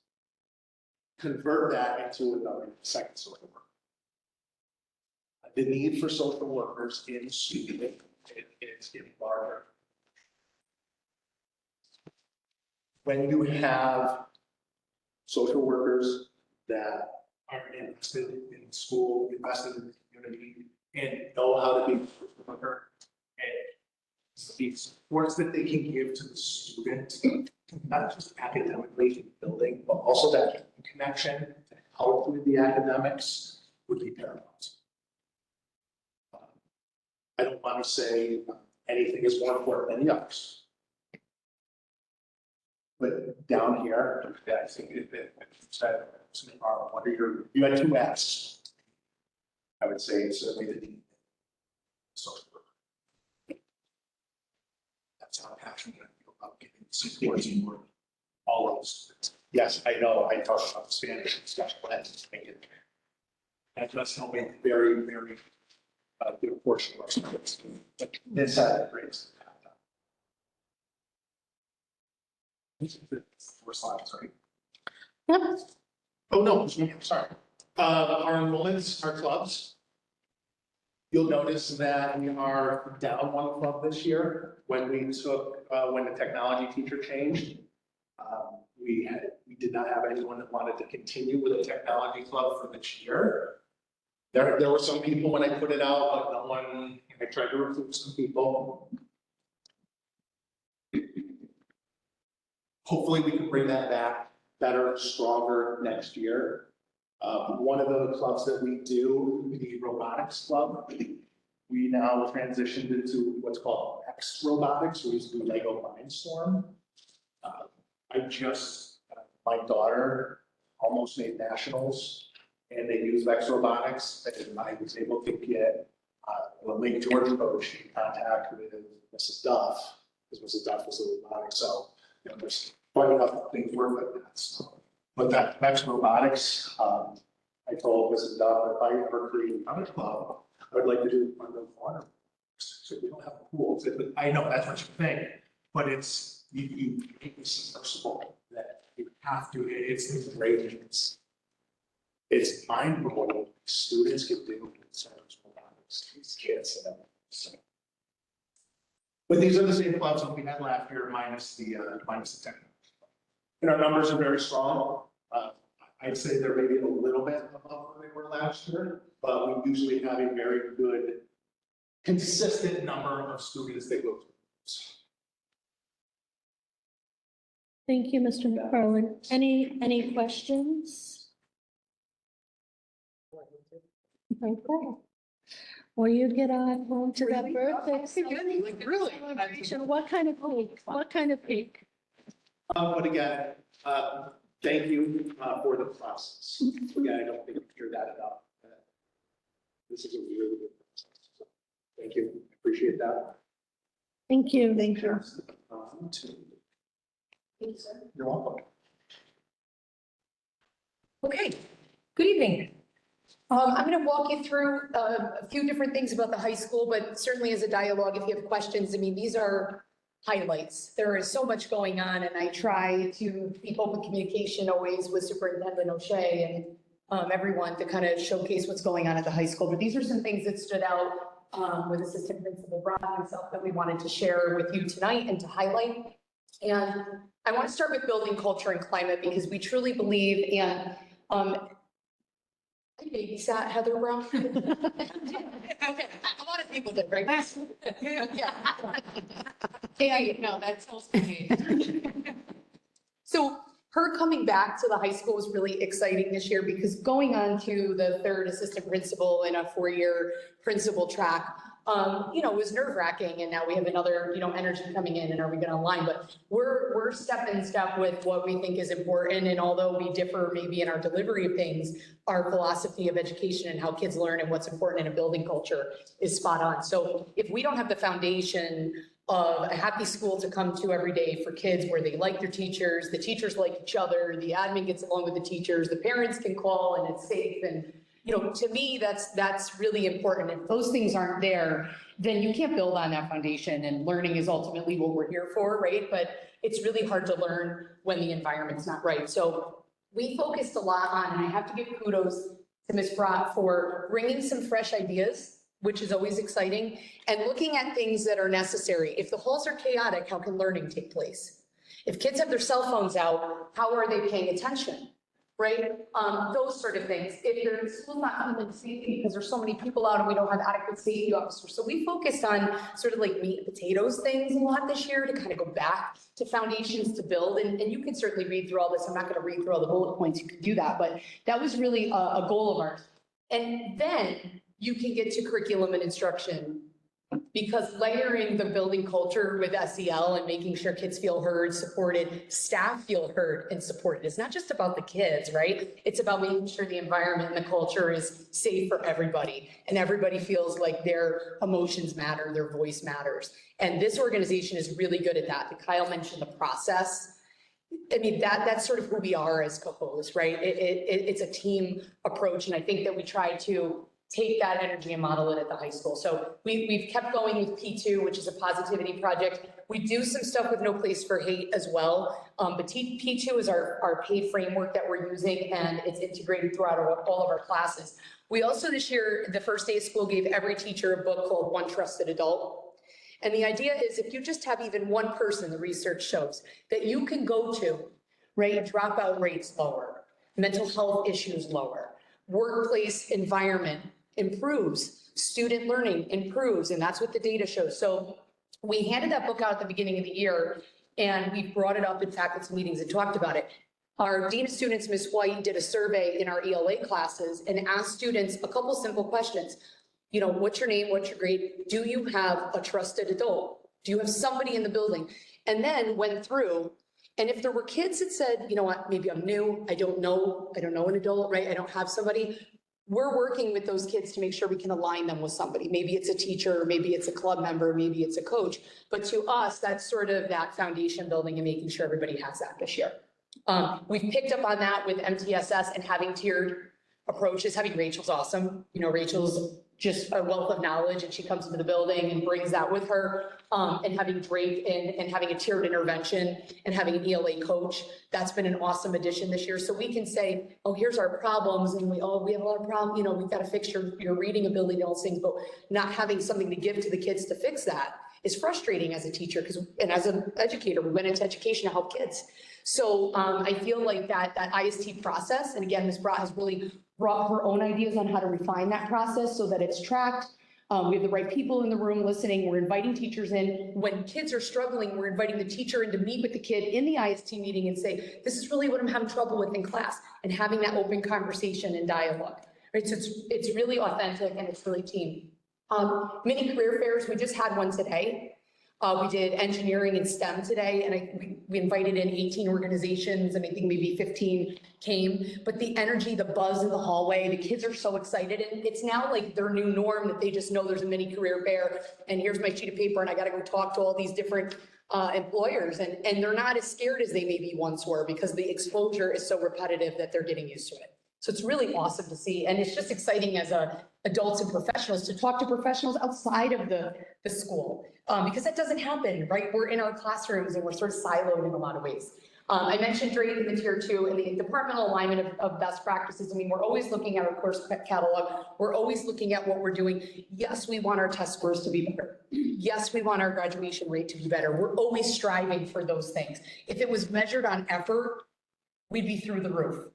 convert that into another second social work. The need for social workers in student is getting larger. When you have social workers that are invested in school, invested in the community, and know how to be a social worker, and the supports that they can give to the student, not just academically in the building, but also that connection to help with the academics would be paramount. I don't want to say anything is more important than the others. But down here, I think what are you had 2 asks. I would say certainly the dean. Social work. That's how passionate I feel about getting support for all of us. Yes, I know, I talk about Spanish and special ed, that does help me very, very good portion of our students. But this brings. This is the 4 slides, right? Yep. Oh, no, sorry. Our enrollments, our clubs. You'll notice that we are down 1 club this year when we took, when the technology teacher changed. We did not have anyone that wanted to continue with a technology club for this year. There were some people when I put it out, but no one, I tried to recruit some people. Hopefully we can bring that back better, stronger next year. One of the clubs that we do, the robotics club, we now transitioned into what's called X robotics. We used to do Lego Mindstorm. My daughter almost made nationals and they used X robotics, and I was able to get the Lake George coach in contact with Mrs. Duff, because Mrs. Duff was a robotics. So, there's funny enough things work like that. So, but that X robotics, I told Mrs. Duff, if I ever create another club, I would like to do one of those water. So we don't have pools. I know that's what you think, but it's, you make this submersible that you have to, it's great. It's mind blowing what students can do with these robotics, these kids. So. But these are the same clubs that we had last year, minus the technology. And our numbers are very strong. I'd say they're maybe a little bit above where they were last year, but we usually have a very good, consistent number of students that go through. Thank you, Mr. McFarland. Any questions? Okay. Well, you get on home to that birthday celebration. What kind of cake? What kind of cake? But again, thank you for the process. Again, I don't think you hear that enough. This is a really good process. So, thank you. Appreciate that. Thank you. Thank you. You're welcome. Okay, good evening. I'm going to walk you through a few different things about the high school, but certainly as a dialogue, if you have questions, I mean, these are highlights. There is so much going on, and I try to keep open communication always with Superintendent O'Shea and everyone to kind of showcase what's going on at the high school. But these are some things that stood out with Assistant Principal Brown and myself that we wanted to share with you tonight and to highlight. And I want to start with building culture and climate because we truly believe, and I babysat Heather Brown. Okay, a lot of people did, right? Yeah. Hey, no, that's so sweet. So her coming back to the high school was really exciting this year because going on to the 3rd assistant principal in a 4-year principal track, it was nerve wracking, and now we have another, energy coming in, and are we going to align? But we're step in step with what we think is important. And although we differ maybe in our delivery of things, our philosophy of education and how kids learn and what's important in a building culture is spot on. So if we don't have the foundation of a happy school to come to every day for kids where they like their teachers, the teachers like each other, the admin gets along with the teachers, the parents can call and it's safe, and to me, that's really important. If those things aren't there, then you can't build on that foundation, and learning is ultimately what we're here for, right? But it's really hard to learn when the environment's not right. So we focused a lot on, and I have to give kudos to Ms. Brott for bringing some fresh ideas, which is always exciting, and looking at things that are necessary. If the halls are chaotic, how can learning take place? If kids have their cell phones out, how are they paying attention? Right? Those sort of things. If your school's not coming in safety because there's so many people out and we don't have adequate safety officers. So we focused on sort of like meat and potatoes things a lot this year to kind of go back to foundations to build. And you can certainly read through all this. I'm not going to read through all the bullet points. You can do that. But that was really a goal of ours. And then you can get to curriculum and instruction because layering the building culture with SEL and making sure kids feel heard, supported, staff feel heard and supported. It's not just about the kids, right? It's about making sure the environment and the culture is safe for everybody and everybody feels like their emotions matter, their voice matters. And this organization is really good at that. Kyle mentioned the process. I mean, that's sort of who we are as Cohoes, right? It's a team approach. And I think that we try to take that energy and model it at the high school. So we've kept going with P2, which is a positivity project. We do some stuff with No Place for Hate as well. But P2 is our paid framework that we're using, and it's integrated throughout all of our classes. We also this year, the first day of school, gave every teacher a book called One Trusted Adult. And the idea is if you just have even one person, the research shows, that you can go to, right, dropout rates lower, mental health issues lower, workplace environment improves, student learning improves, and that's what the data shows. So we handed that book out at the beginning of the year, and we brought it up in faculty meetings and talked about it. Our Dean of Students, Ms. White, did a survey in our ELA classes and asked students a couple simple questions. You know, what's your name? What's your grade? Do you have a trusted adult? Do you have somebody in the building? And then went through, and if there were kids that said, you know what, maybe I'm new, I don't know an adult, right? I don't have somebody. We're working with those kids to make sure we can align them with somebody. Maybe it's a teacher, maybe it's a club member, maybe it's a coach. But to us, that's sort of that foundation building and making sure everybody has that this year. We've picked up on that with MTSS and having tiered approaches. Having Rachel's awesome. You know, Rachel's just a wealth of knowledge, and she comes into the building and brings that with her. And having Drake and having a tiered intervention and having an ELA coach, that's been an awesome addition this year. So we can say, oh, here's our problems, and we have a lot of problems. You know, we've got to fix your reading ability and all those things, but not having something to give to the kids to fix that is frustrating as a teacher, and as an educator, we went into education to help kids. So I feel like that IST process, and again, Ms. Brott has really brought her own ideas on how to refine that process so that it's tracked. We have the right people in the room listening. We're inviting teachers in. When kids are struggling, we're inviting the teacher in to meet with the kid in the IST meeting and say, this is really what I'm having trouble with in class, and having that open conversation and dialogue. Right? So it's really authentic and it's really team. Mini career fairs, we just had one today. We did engineering and STEM today, and we invited in 18 organizations, and I think maybe 15 came. But the energy, the buzz in the hallway, the kids are so excited, and it's now like their new norm that they just know there's a mini career fair, and here's my sheet of paper, and I got to go talk to all these different employers, and they're not as scared as they maybe once were because the exposure is so repetitive that they're getting used to it. So it's really awesome to see, and it's just exciting as adults and professionals to talk to professionals outside of the school, because that doesn't happen, right? We're in our classrooms and we're sort of siloed in a lot of ways. I mentioned Drake in the tier 2 and the departmental alignment of best practices. I mean, we're always looking at our course catalog. We're always looking at what we're doing. Yes, we want our test scores to be better. Yes, we want our graduation rate to be better. We're always striving for those things. If it was measured on effort, we'd be through the roof.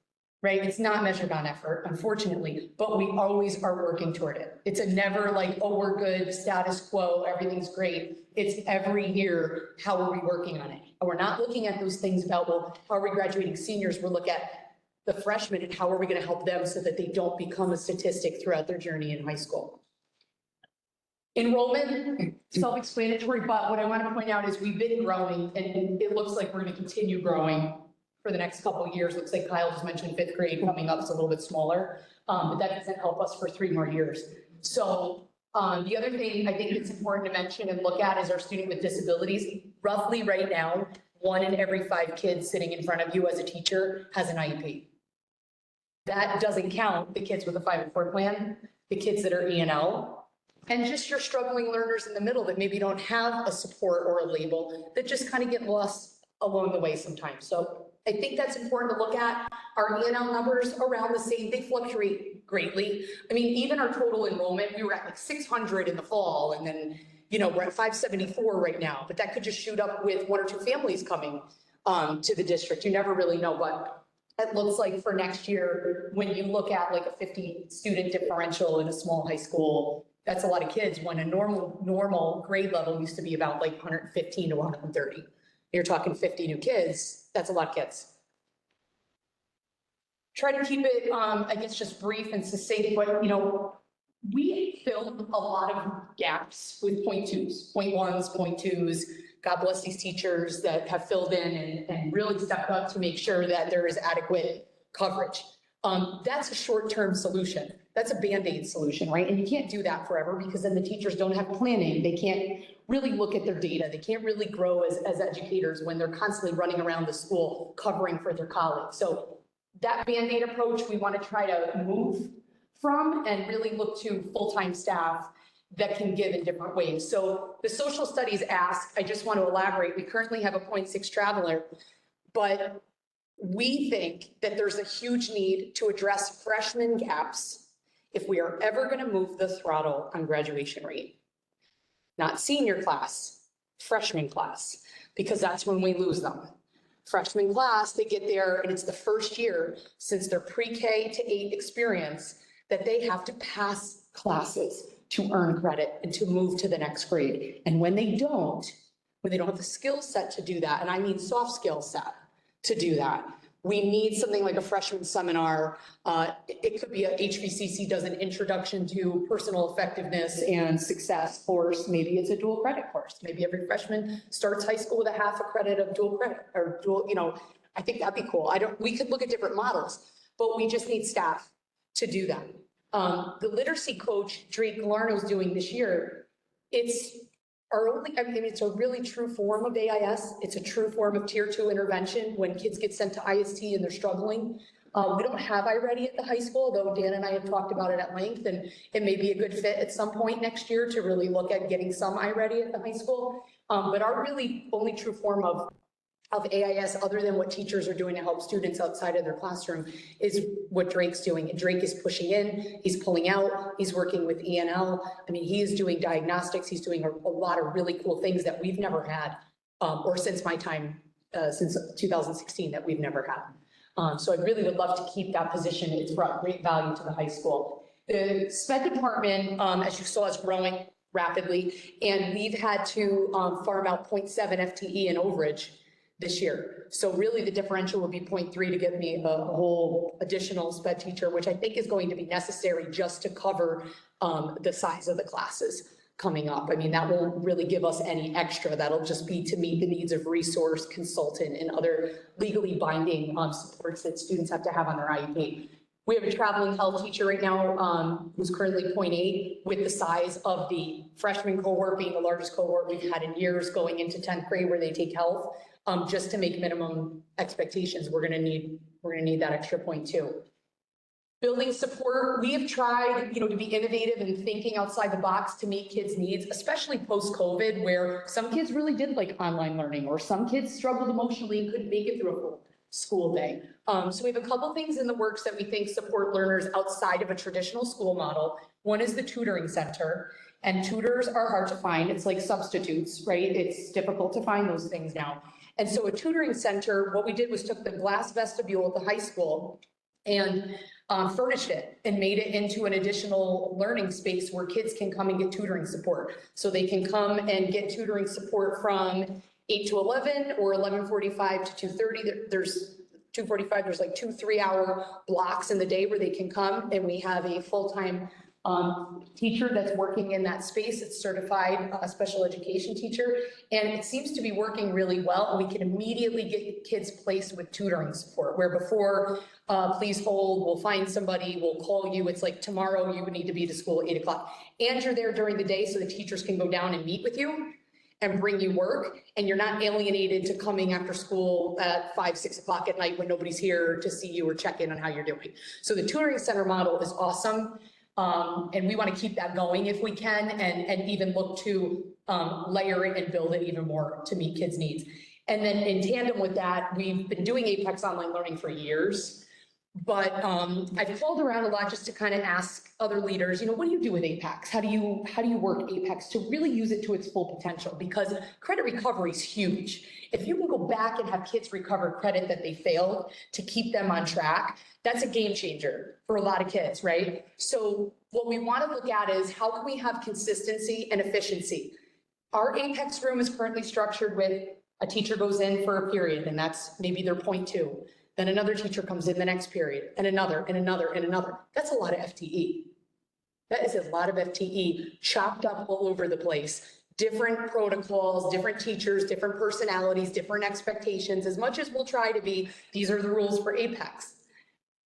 Right? It's not measured on effort, unfortunately, but we always are working toward it. It's a never like, oh, we're good, status quo, everything's great. It's every year, how are we working on it? And we're not looking at those things about, well, how are we graduating seniors? We're looking at the freshmen and how are we going to help them so that they don't become a statistic throughout their journey in high school. Enrollment, self-explanatory, but what I want to point out is we've been growing, and it looks like we're going to continue growing for the next couple of years. Looks like Kyle just mentioned 5th grade coming up is a little bit smaller, but that doesn't help us for 3 more years. So the other thing I think it's important to mention and look at is our student with disabilities. Roughly right now, 1 in every 5 kids sitting in front of you as a teacher has an IEP. That doesn't count the kids with a 504 plan, the kids that are E&L, and just your struggling learners in the middle that maybe don't have a support or a label that just kind of get lost along the way sometimes. So I think that's important to look at. Our E&L numbers around the same, they fluctuate greatly. I mean, even our total enrollment, we were at like 600 in the fall, and then, you know, we're at 574 right now, but that could just shoot up with 1 or 2 families coming to the district. You never really know what it looks like for next year. When you look at like a 50 student differential in a small high school, that's a lot of kids, when a normal grade level used to be about like 115 to 130. You're talking 50 new kids, that's a lot of kids. Try to keep it, I guess, just brief and succinct, but, you know, we filled a lot of gaps with point twos, point ones, point twos. God bless these teachers that have filled in and really stepped up to make sure that there is adequate coverage. That's a short-term solution. That's a Band-Aid solution, right? And you can't do that forever because then the teachers don't have planning. They can't really look at their data. They can't really grow as educators when they're constantly running around the school covering for their colleagues. So that Band-Aid approach, we want to try to move from and really look to full-time staff that can give in different ways. So the social studies ask, I just want to elaborate, we currently have a 0.6 traveler, but we think that there's a huge need to address freshman gaps if we are ever going to move the throttle on graduation rate. Not senior class, freshman class, because that's when we lose them. Freshman class, they get there and it's the first year since their pre-K to 8 experience that they have to pass classes to earn credit and to move to the next grade. And when they don't have the skill set to do that, and I mean soft skill set to do that, we need something like a freshman seminar. It could be a HVCC does an introduction to personal effectiveness and success course. Maybe it's a dual credit course. Maybe every freshman starts high school with a half a credit of dual credit or dual, I think that'd be cool. We could look at different models, but we just need staff to do that. The literacy coach Drake Galarno is doing this year, it's a really true form of AIS. It's a true form of tier 2 intervention when kids get sent to IST and they're struggling. We don't have iReady at the high school, though Dan and I have talked about it at length, and it may be a good fit at some point next year to really look at getting some iReady at the high school. But our really only true form of AIS, other than what teachers are doing to help students outside of their classroom, is what Drake's doing. And Drake is pushing in, he's pulling out, he's working with ENL. I mean, he is doing diagnostics, he's doing a lot of really cool things that we've never had, or since my time, since 2016, that we've never had. So I really would love to keep that position. It's brought great value to the high school. The SPED department, as you saw, is growing rapidly, and we've had to farm out 0.7 FTE in overage this year. So really the differential will be 0.3 to get me a whole additional SPED teacher, which I think is going to be necessary just to cover the size of the classes coming up. I mean, that won't really give us any extra. That'll just be to meet the needs of resource, consultant, and other legally binding supports that students have to have on their IEP. We have a traveling health teacher right now who's currently 0.8, with the size of the freshman cohort being the largest cohort we've had in years, going into 10th grade where they take health. Just to make minimum expectations, we're gonna need that extra 0.2. Building support, we have tried, to be innovative and thinking outside the box to meet kids' needs, especially post-COVID, where some kids really did like online learning, or some kids struggled emotionally and couldn't make it through a full school day. So we have a couple things in the works that we think support learners outside of a traditional school model. One is the tutoring center, and tutors are hard to find. It's like substitutes, right? It's difficult to find those things now. And so a tutoring center, what we did was took the glass vestibule at the high school and furnished it and made it into an additional learning space where kids can come and get tutoring support. So they can come and get tutoring support from 8 to 11 or 11:45 to 2:30. There's 2:45, there's like 2 3-hour blocks in the day where they can come, and we have a full-time teacher that's working in that space. It's certified special education teacher, and it seems to be working really well. And we can immediately get kids placed with tutoring support, where before, please hold, we'll find somebody, we'll call you. It's like tomorrow you would need to be to school at 8 o'clock. And you're there during the day so the teachers can go down and meet with you and bring you work, and you're not alienated to coming after school at 5, 6 o'clock at night when nobody's here to see you or check in on how you're doing. So the tutoring center model is awesome. And we want to keep that going if we can, and even look to layer it and build it even more to meet kids' needs. And then in tandem with that, we've been doing Apex online learning for years, but I've called around a lot just to kind of ask other leaders, what do you do with Apex? How do you work Apex to really use it to its full potential? Because credit recovery is huge. If you can go back and have kids recover credit that they failed to keep them on track, that's a game changer for a lot of kids, right? So what we want to look at is how can we have consistency and efficiency? Our Apex room is currently structured with a teacher goes in for a period, and that's maybe their 0.2. Then another teacher comes in the next period, and another, and another, and another. That's a lot of FTE. That is a lot of FTE chopped up all over the place. Different protocols, different teachers, different personalities, different expectations. As much as we'll try to be, these are the rules for Apex.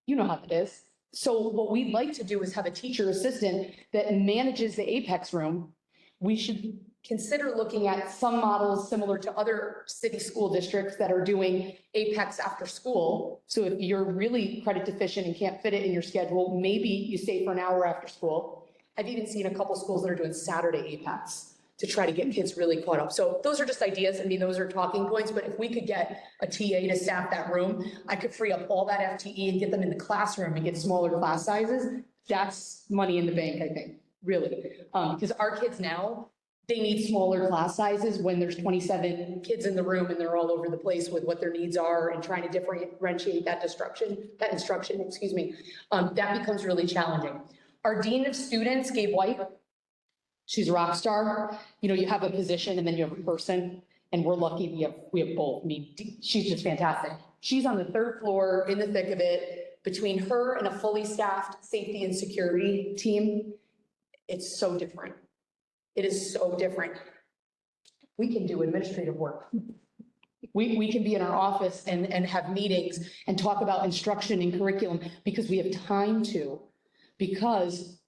You know how it is. So what we'd like to do is have a teacher assistant that manages the Apex room. We should consider looking at some models similar to other city school districts that are doing Apex after school. So if you're really credit deficient and can't fit it in your schedule, maybe you stay for an hour after school. I've even seen a couple schools that are doing Saturday Apex to try to get kids really caught up. So those are just ideas. I mean, those are talking points, but if we could get a TA to staff that room, I could free up all that FTE and get them in the classroom and get smaller class sizes. That's money in the bank, I think, really. Because our kids now, they need smaller class sizes when there's 27 kids in the room and they're all over the place with what their needs are and trying to differentiate that instruction, excuse me. That becomes really challenging. Our Dean of Students, Gabe White, she's a rock star. You know, you have a position and then you have a person, and we're lucky we have both. I mean, she's just fantastic. She's on the 3rd floor in the thick of it. Between her and a fully staffed safety and security team, it's so different. It is so different. We can do administrative work. We can be in our office and have meetings and talk about instruction and curriculum because we have time to, because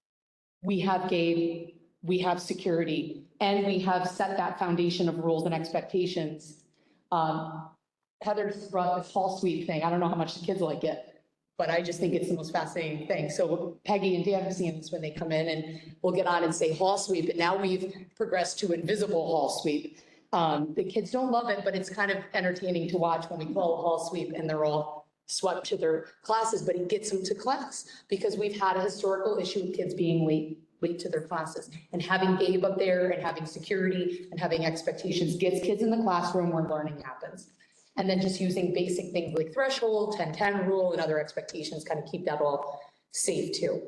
we have Gabe, we have security, and we have set that foundation of rules and expectations. Heather just brought this hall sweep thing. I don't know how much the kids like it, but I just think it's the most fascinating thing. So Peggy and Dan have seen this when they come in, and we'll get on and say hall sweep, and now we've progressed to invisible hall sweep. The kids don't love it, but it's kind of entertaining to watch when we call a hall sweep and they're all swept to their classes, but it gets them to class because we've had a historical issue with kids being late to their classes, and having Gabe up there and having security and having expectations gets kids in the classroom where learning happens. And then just using basic things like threshold, 10-10 rule, and other expectations kind of keep that all safe too.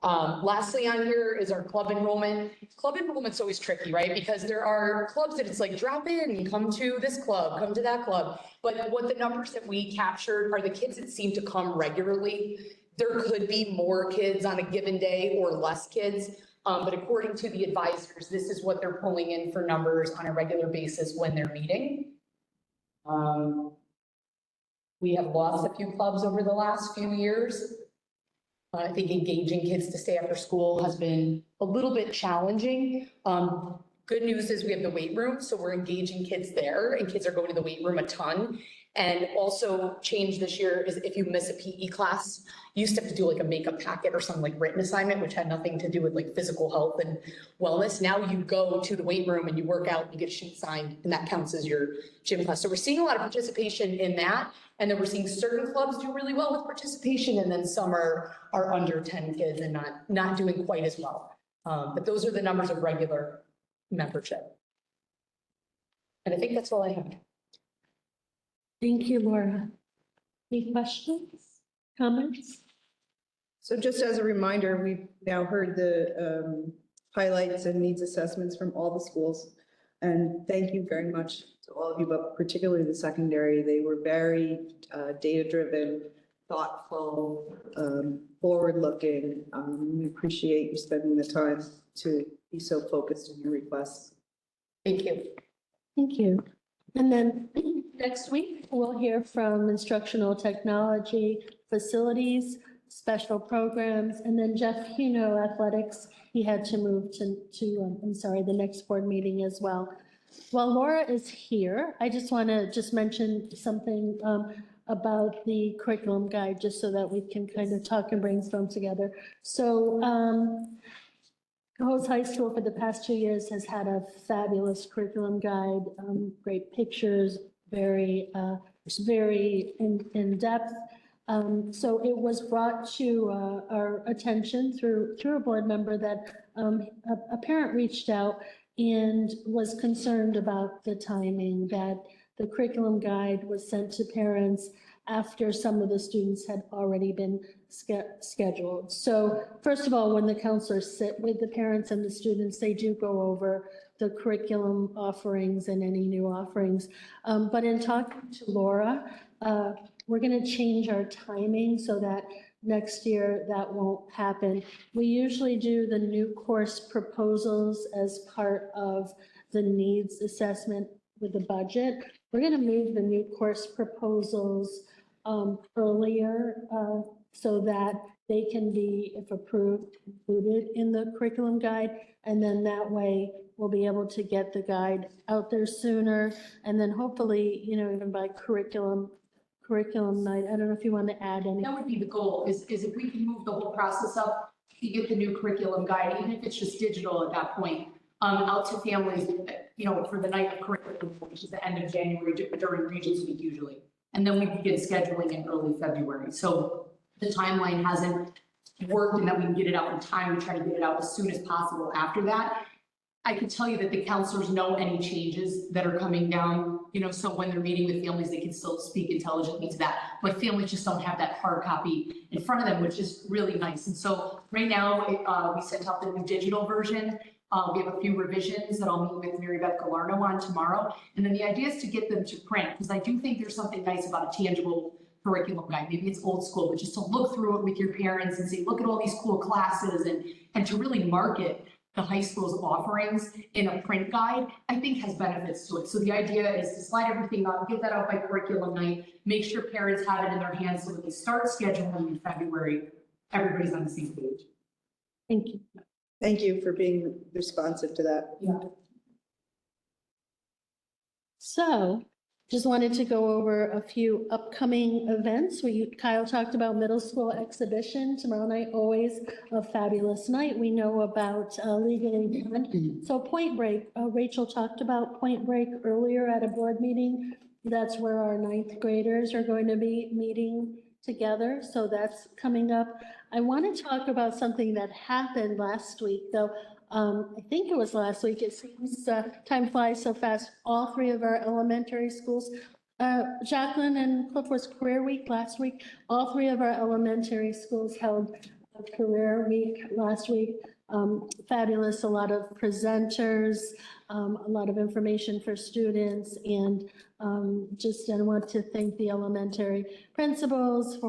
Lastly on here is our club enrollment. Club enrollment's always tricky, right? Because there are clubs that it's like drop in, come to this club, come to that club. But what the numbers that we captured are the kids that seem to come regularly. There could be more kids on a given day or less kids. But according to the advisors, this is what they're pulling in for numbers on a regular basis when they're meeting. We have lost a few clubs over the last few years. I think engaging kids to stay after school has been a little bit challenging. Good news is we have the weight room, so we're engaging kids there, and kids are going to the weight room a ton. And also change this year is if you miss a PE class, you used to have to do like a makeup packet or some like written assignment, which had nothing to do with like physical health and wellness. Now you go to the weight room and you work out, and you get a sheet signed, and that counts as your gym class. So we're seeing a lot of participation in that. And then we're seeing certain clubs do really well with participation, and then some are under 10 kids and not doing quite as well. But those are the numbers of regular membership. And I think that's all I have. Thank you, Laura. Any questions, comments? So just as a reminder, we've now heard the highlights and needs assessments from all the schools. And thank you very much to all of you, but particularly the secondary. They were very data-driven, thoughtful, forward-looking. We appreciate you spending the time to be so focused in your requests. Thank you. Thank you. And then next week, we'll hear from instructional technology, facilities, special programs, and then Jeff, you know, athletics. He had to move to the next board meeting as well. While Laura is here, I just want to mention something about the curriculum guide, just so that we can kind of talk and brainstorm together. So Cohoes High School for the past 2 years has had a fabulous curriculum guide, great pictures, very in depth. So it was brought to our attention through a board member that a parent reached out and was concerned about the timing, that the curriculum guide was sent to parents after some of the students had already been scheduled. So first of all, when the counselors sit with the parents and the students, they do go over the curriculum offerings and any new offerings. But in talking to Laura, we're going to change our timing so that next year, that won't happen. We usually do the new course proposals as part of the needs assessment with the budget. We're going to move the new course proposals earlier so that they can be, if approved, included in the curriculum guide. And then that way we'll be able to get the guide out there sooner. And then hopefully, even by curriculum night, I don't know if you want to add any. That would be the goal, is if we can move the whole process up, to get the new curriculum guide, even if it's just digital at that point, out to families, for the night of curriculum, which is the end of January during Regents Week usually. And then we begin scheduling in early February. So the timeline hasn't worked and that we can get it out in time. We try to get it out as soon as possible after that. I can tell you that the counselors know any changes that are coming down, so when they're meeting with families, they can still speak intelligently to that. But families just don't have that hard copy in front of them, which is really nice. And so right now, we sent out the new digital version. We have a few revisions that I'll meet with Mary Beth Galarno on tomorrow. And then the idea is to get them to print, because I do think there's something nice about a tangible curriculum guide. Maybe it's old school, but just to look through it with your parents and say, look at all these cool classes, and to really market the high school's offerings in a print guide, I think has benefits to it. So the idea is to slide everything up, get that out by curriculum night, make sure parents have it in their hands so when they start scheduling in February, everybody's on the same page. Thank you. Thank you for being responsive to that. Yeah. So just wanted to go over a few upcoming events. Kyle talked about middle school exhibition tomorrow night, always a fabulous night. We know about Legally Blonde. So Point Break, Rachel talked about Point Break earlier at a board meeting. That's where our 9th graders are going to be meeting together. So that's coming up. I want to talk about something that happened last week, though. I think it was last week. It seems time flies so fast. All 3 of our elementary schools, Jacqueline and Cliff, was Career Week last week. All 3 of our elementary schools held a Career Week last week. Fabulous, a lot of presenters, a lot of information for students, and I want to thank the elementary principals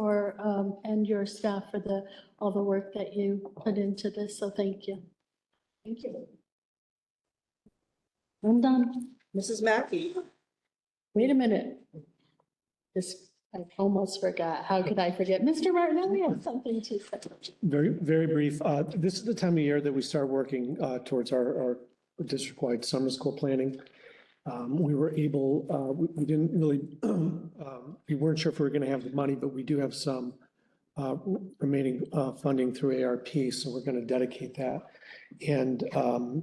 and your staff for all the work that you put into this, so thank you. Thank you. I'm done. Mrs. Mackey? Wait a minute. I almost forgot. How could I forget? Mr. Martinelli has something to say. Very, very brief. This is the time of year that we start working towards our district-wide summer school planning. We were able, we didn't really, we weren't sure if we were going to have the money, but we do have some remaining funding through ARP, so we're going to dedicate that. And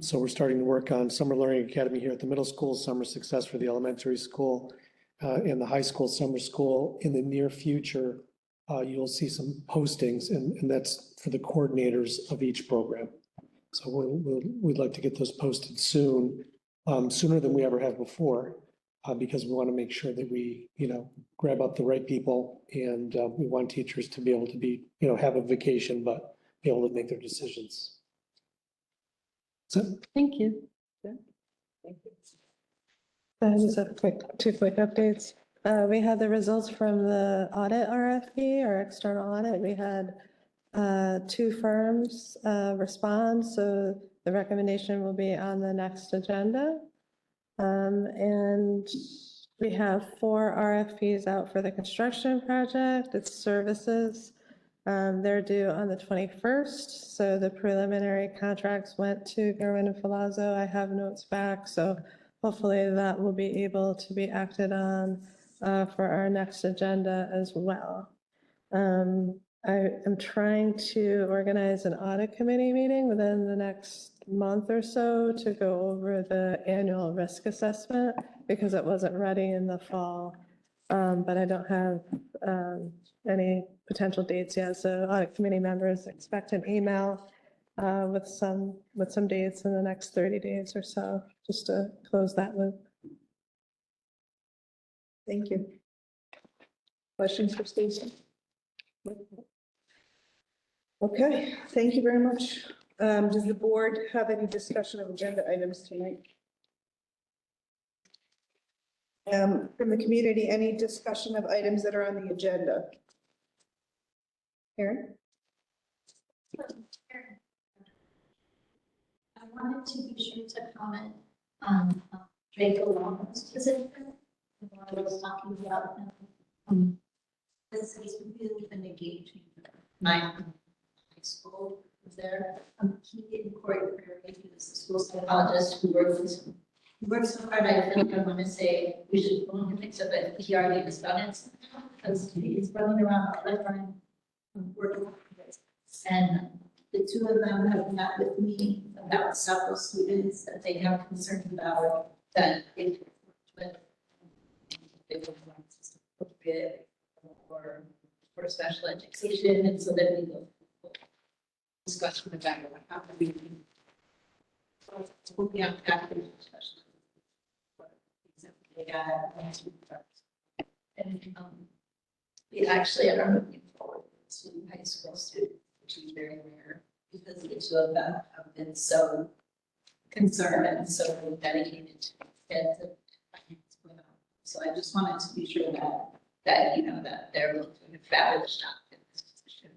so we're starting to work on Summer Learning Academy here at the middle school, Summer Success for the elementary school, and the high school summer school. In the near future, you'll see some postings, and that's for the coordinators of each program. So we'd like to get those posted soon, sooner than we ever have before, because we want to make sure that we, grab up the right people, and we want teachers to be able to be, have a vacation, but be able to make their decisions. So, Thank you. Just a two quick updates. We had the results from the audit RFP, or external audit. We had 2 firms respond, so the recommendation will be on the next agenda. And we have 4 RFPs out for the construction project. It's services. They're due on the 21st. So the preliminary contracts went to Gerwin and Filazzo. I have notes back. So hopefully that will be able to be acted on for our next agenda as well. I am trying to organize an audit committee meeting within the next month or so to go over the annual risk assessment, because it wasn't ready in the fall. But I don't have any potential dates yet. So audit committee members expect an email with some dates in the next 30 days or so, just to close that loop. Thank you. Questions for Stacy? Okay, thank you very much. Does the board have any discussion of agenda items tonight? From the community, any discussion of items that are on the agenda? Karen? I wanted to be sure to comment on Draco Long's position. What I was talking about. This has really been engaging. My high school was there. He did Corey Prairie, who is the school psychologist who works so hard. I feel like I want to say we should go and fix it, but he already has done it because he's running around all the time working with it. And the two of them have met with me about several students that they have concerns about that if with appropriate for special education, and so that we go discussion about how do we yeah, after discussion. They got and we actually are looking forward to high school students, which is very rare because the two of them have been so concerned and so dedicated to kids and finance with them. So I just wanted to be sure that you know that they're doing a fabulous job in this position.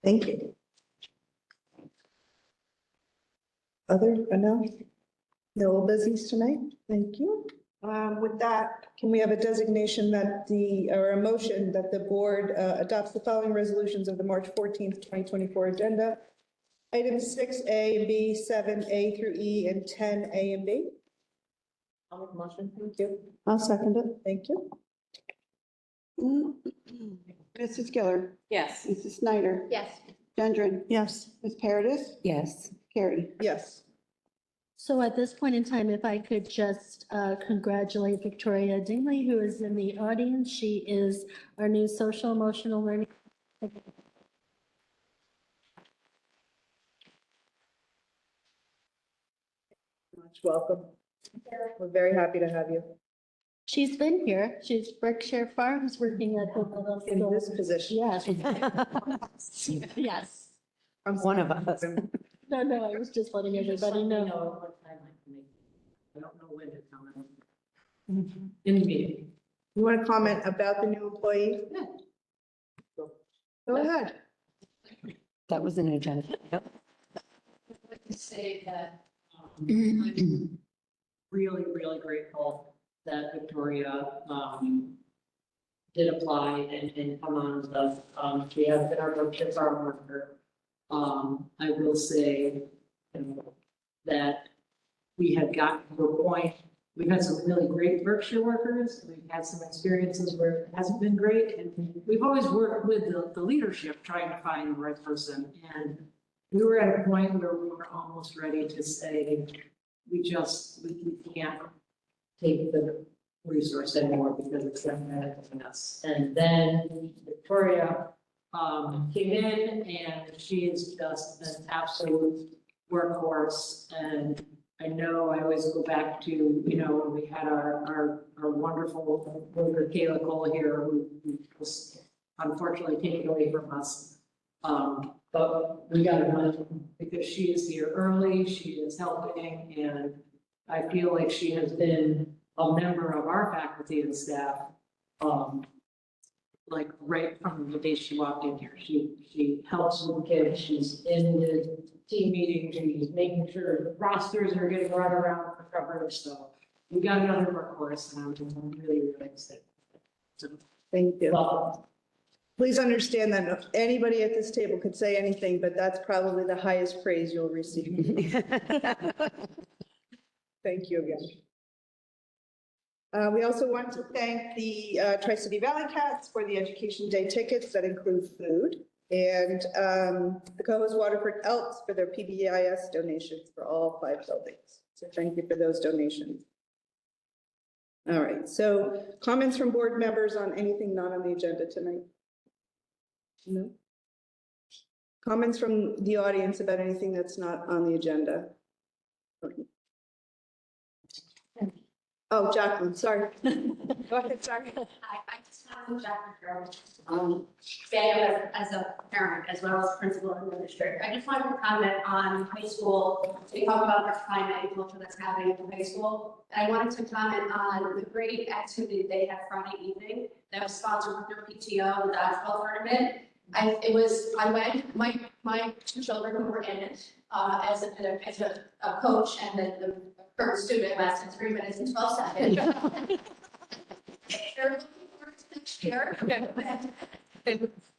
Thank you. No old business tonight? Thank you. With that, can we have a designation that or a motion that the board adopts the following resolutions of the March 14th, 2024 agenda? Items 6A and B, 7A through E, and 10A and B. I'll make a motion. Thank you. I'll second it. Thank you. Mrs. Giller, Yes. Mrs. Snyder, Yes. Gendron, Yes. Ms. Paradis, Yes. Carrie. Yes. So at this point in time, if I could just congratulate Victoria Dingley, who is in the audience. She is our new social emotional learning. Much welcome. We're very happy to have you She's been here. She's Berkshire Farms working at the middle in school. this position. Yes. Yes. One of us. No, I was just letting everybody know. What time I can make. I don't know when to come in the meeting. You want to comment about the new employee? Go ahead. That was an agenda. I'd like to say that I'm really, really grateful that Victoria did apply and come on the, she has been our Berkshire farm worker. I will say that we have gotten to a point, we've had some really great Berkshire workers. We've had some experiences where it hasn't been great. And we've always worked with the leadership trying to find the right person. And we were at a point where we were almost ready to say, we can't take the resource anymore because it's not benefiting us. And then Victoria came in and she is just an absolute workhorse. And I know I always go back to, when we had our wonderful worker Kayla Cole here, who was unfortunately taken away from us. But we got it done because she is here early, she is helping, and I feel like she has been a member of our faculty and staff, like right from the day she walked in here. She helps with the kids, she's in the team meetings, she's making sure the rosters are getting run around for coverage, so we got another workhorse, and I'm really, really excited. So, Thank you. welcome. Please understand that if anybody at this table could say anything, but that's probably the highest praise you'll receive. Thank you again. We also want to thank the Tri-City Valley Cats for the Education Day tickets that include food, and the Cohoes Waterford Elks for their PBIS donations for all 5 buildings. So thank you for those donations. All right, so comments from board members on anything not on the agenda tonight? No? Comments from the audience about anything that's not on the agenda? Oh, Jacqueline, sorry. Go ahead, sorry. I just want to say as a parent as well as principal in the district. I just wanted to comment on high school. We talk about the climate and culture that's happening at the high school. I wanted to comment on the great activity they had Friday evening that was sponsored with their PTO, the dodgeball tournament. I went, my two children who were in it, as a coach and then the current student lasted 3 minutes and 12 seconds. They're looking forward to next year.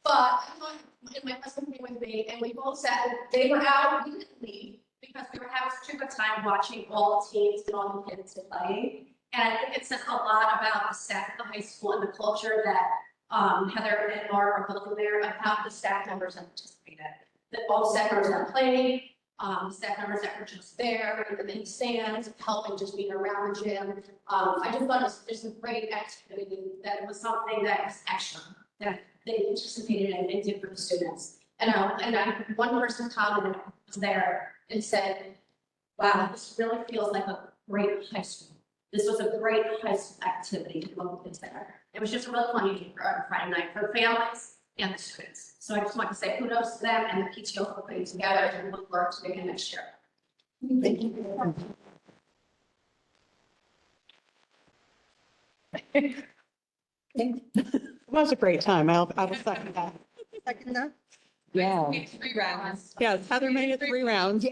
But my husband came with me and we both sat, they were out, we didn't leave because we were having such a good time watching all the teams and all the kids playing. And I think it says a lot about the staff of the high school and the culture that Heather and Laura are building there, about the staff members that participated. That all staff members that played, staff members that were just there in the stands, helping, just being around the gym. I just thought it was just a great activity, that it was something that was extra, that they participated in and did for the students. And one person commented, was there and said, wow, this really feels like a great high school. This was a great high school activity to go kids there. It was just a real fun evening for Friday night for families and the students. So I just want to say kudos to them and the PTO for putting together and look forward to it again next year. Thank you. It was a great time. I will second that. Second that? Yeah. 3 rounds. Yes, Heather made it 3 rounds.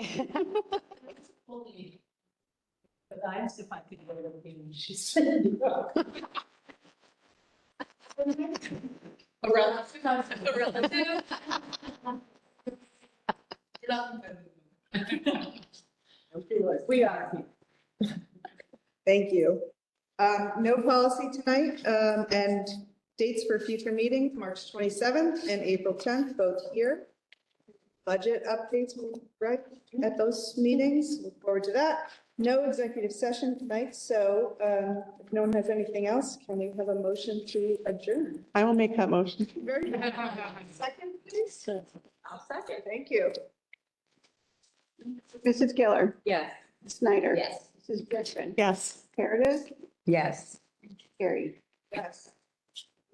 But I asked if I could go to the game. She said no. A relative. A relative. We are. Thank you. No policy tonight, and dates for future meetings, March 27th and April 10th, both here. Budget updates, right, at those meetings. Look forward to that. No executive session tonight, so if no one has anything else, can we have a motion to adjourn? I will make that motion. Very good. Second, please. I'll second. Thank you. Mrs. Giller. Yes. Snyder. Yes. Mrs. Griffin. Yes. Paradis. Yes. Carrie. Yes.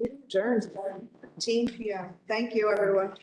Adjourned, 13 p.m. Thank you, everyone.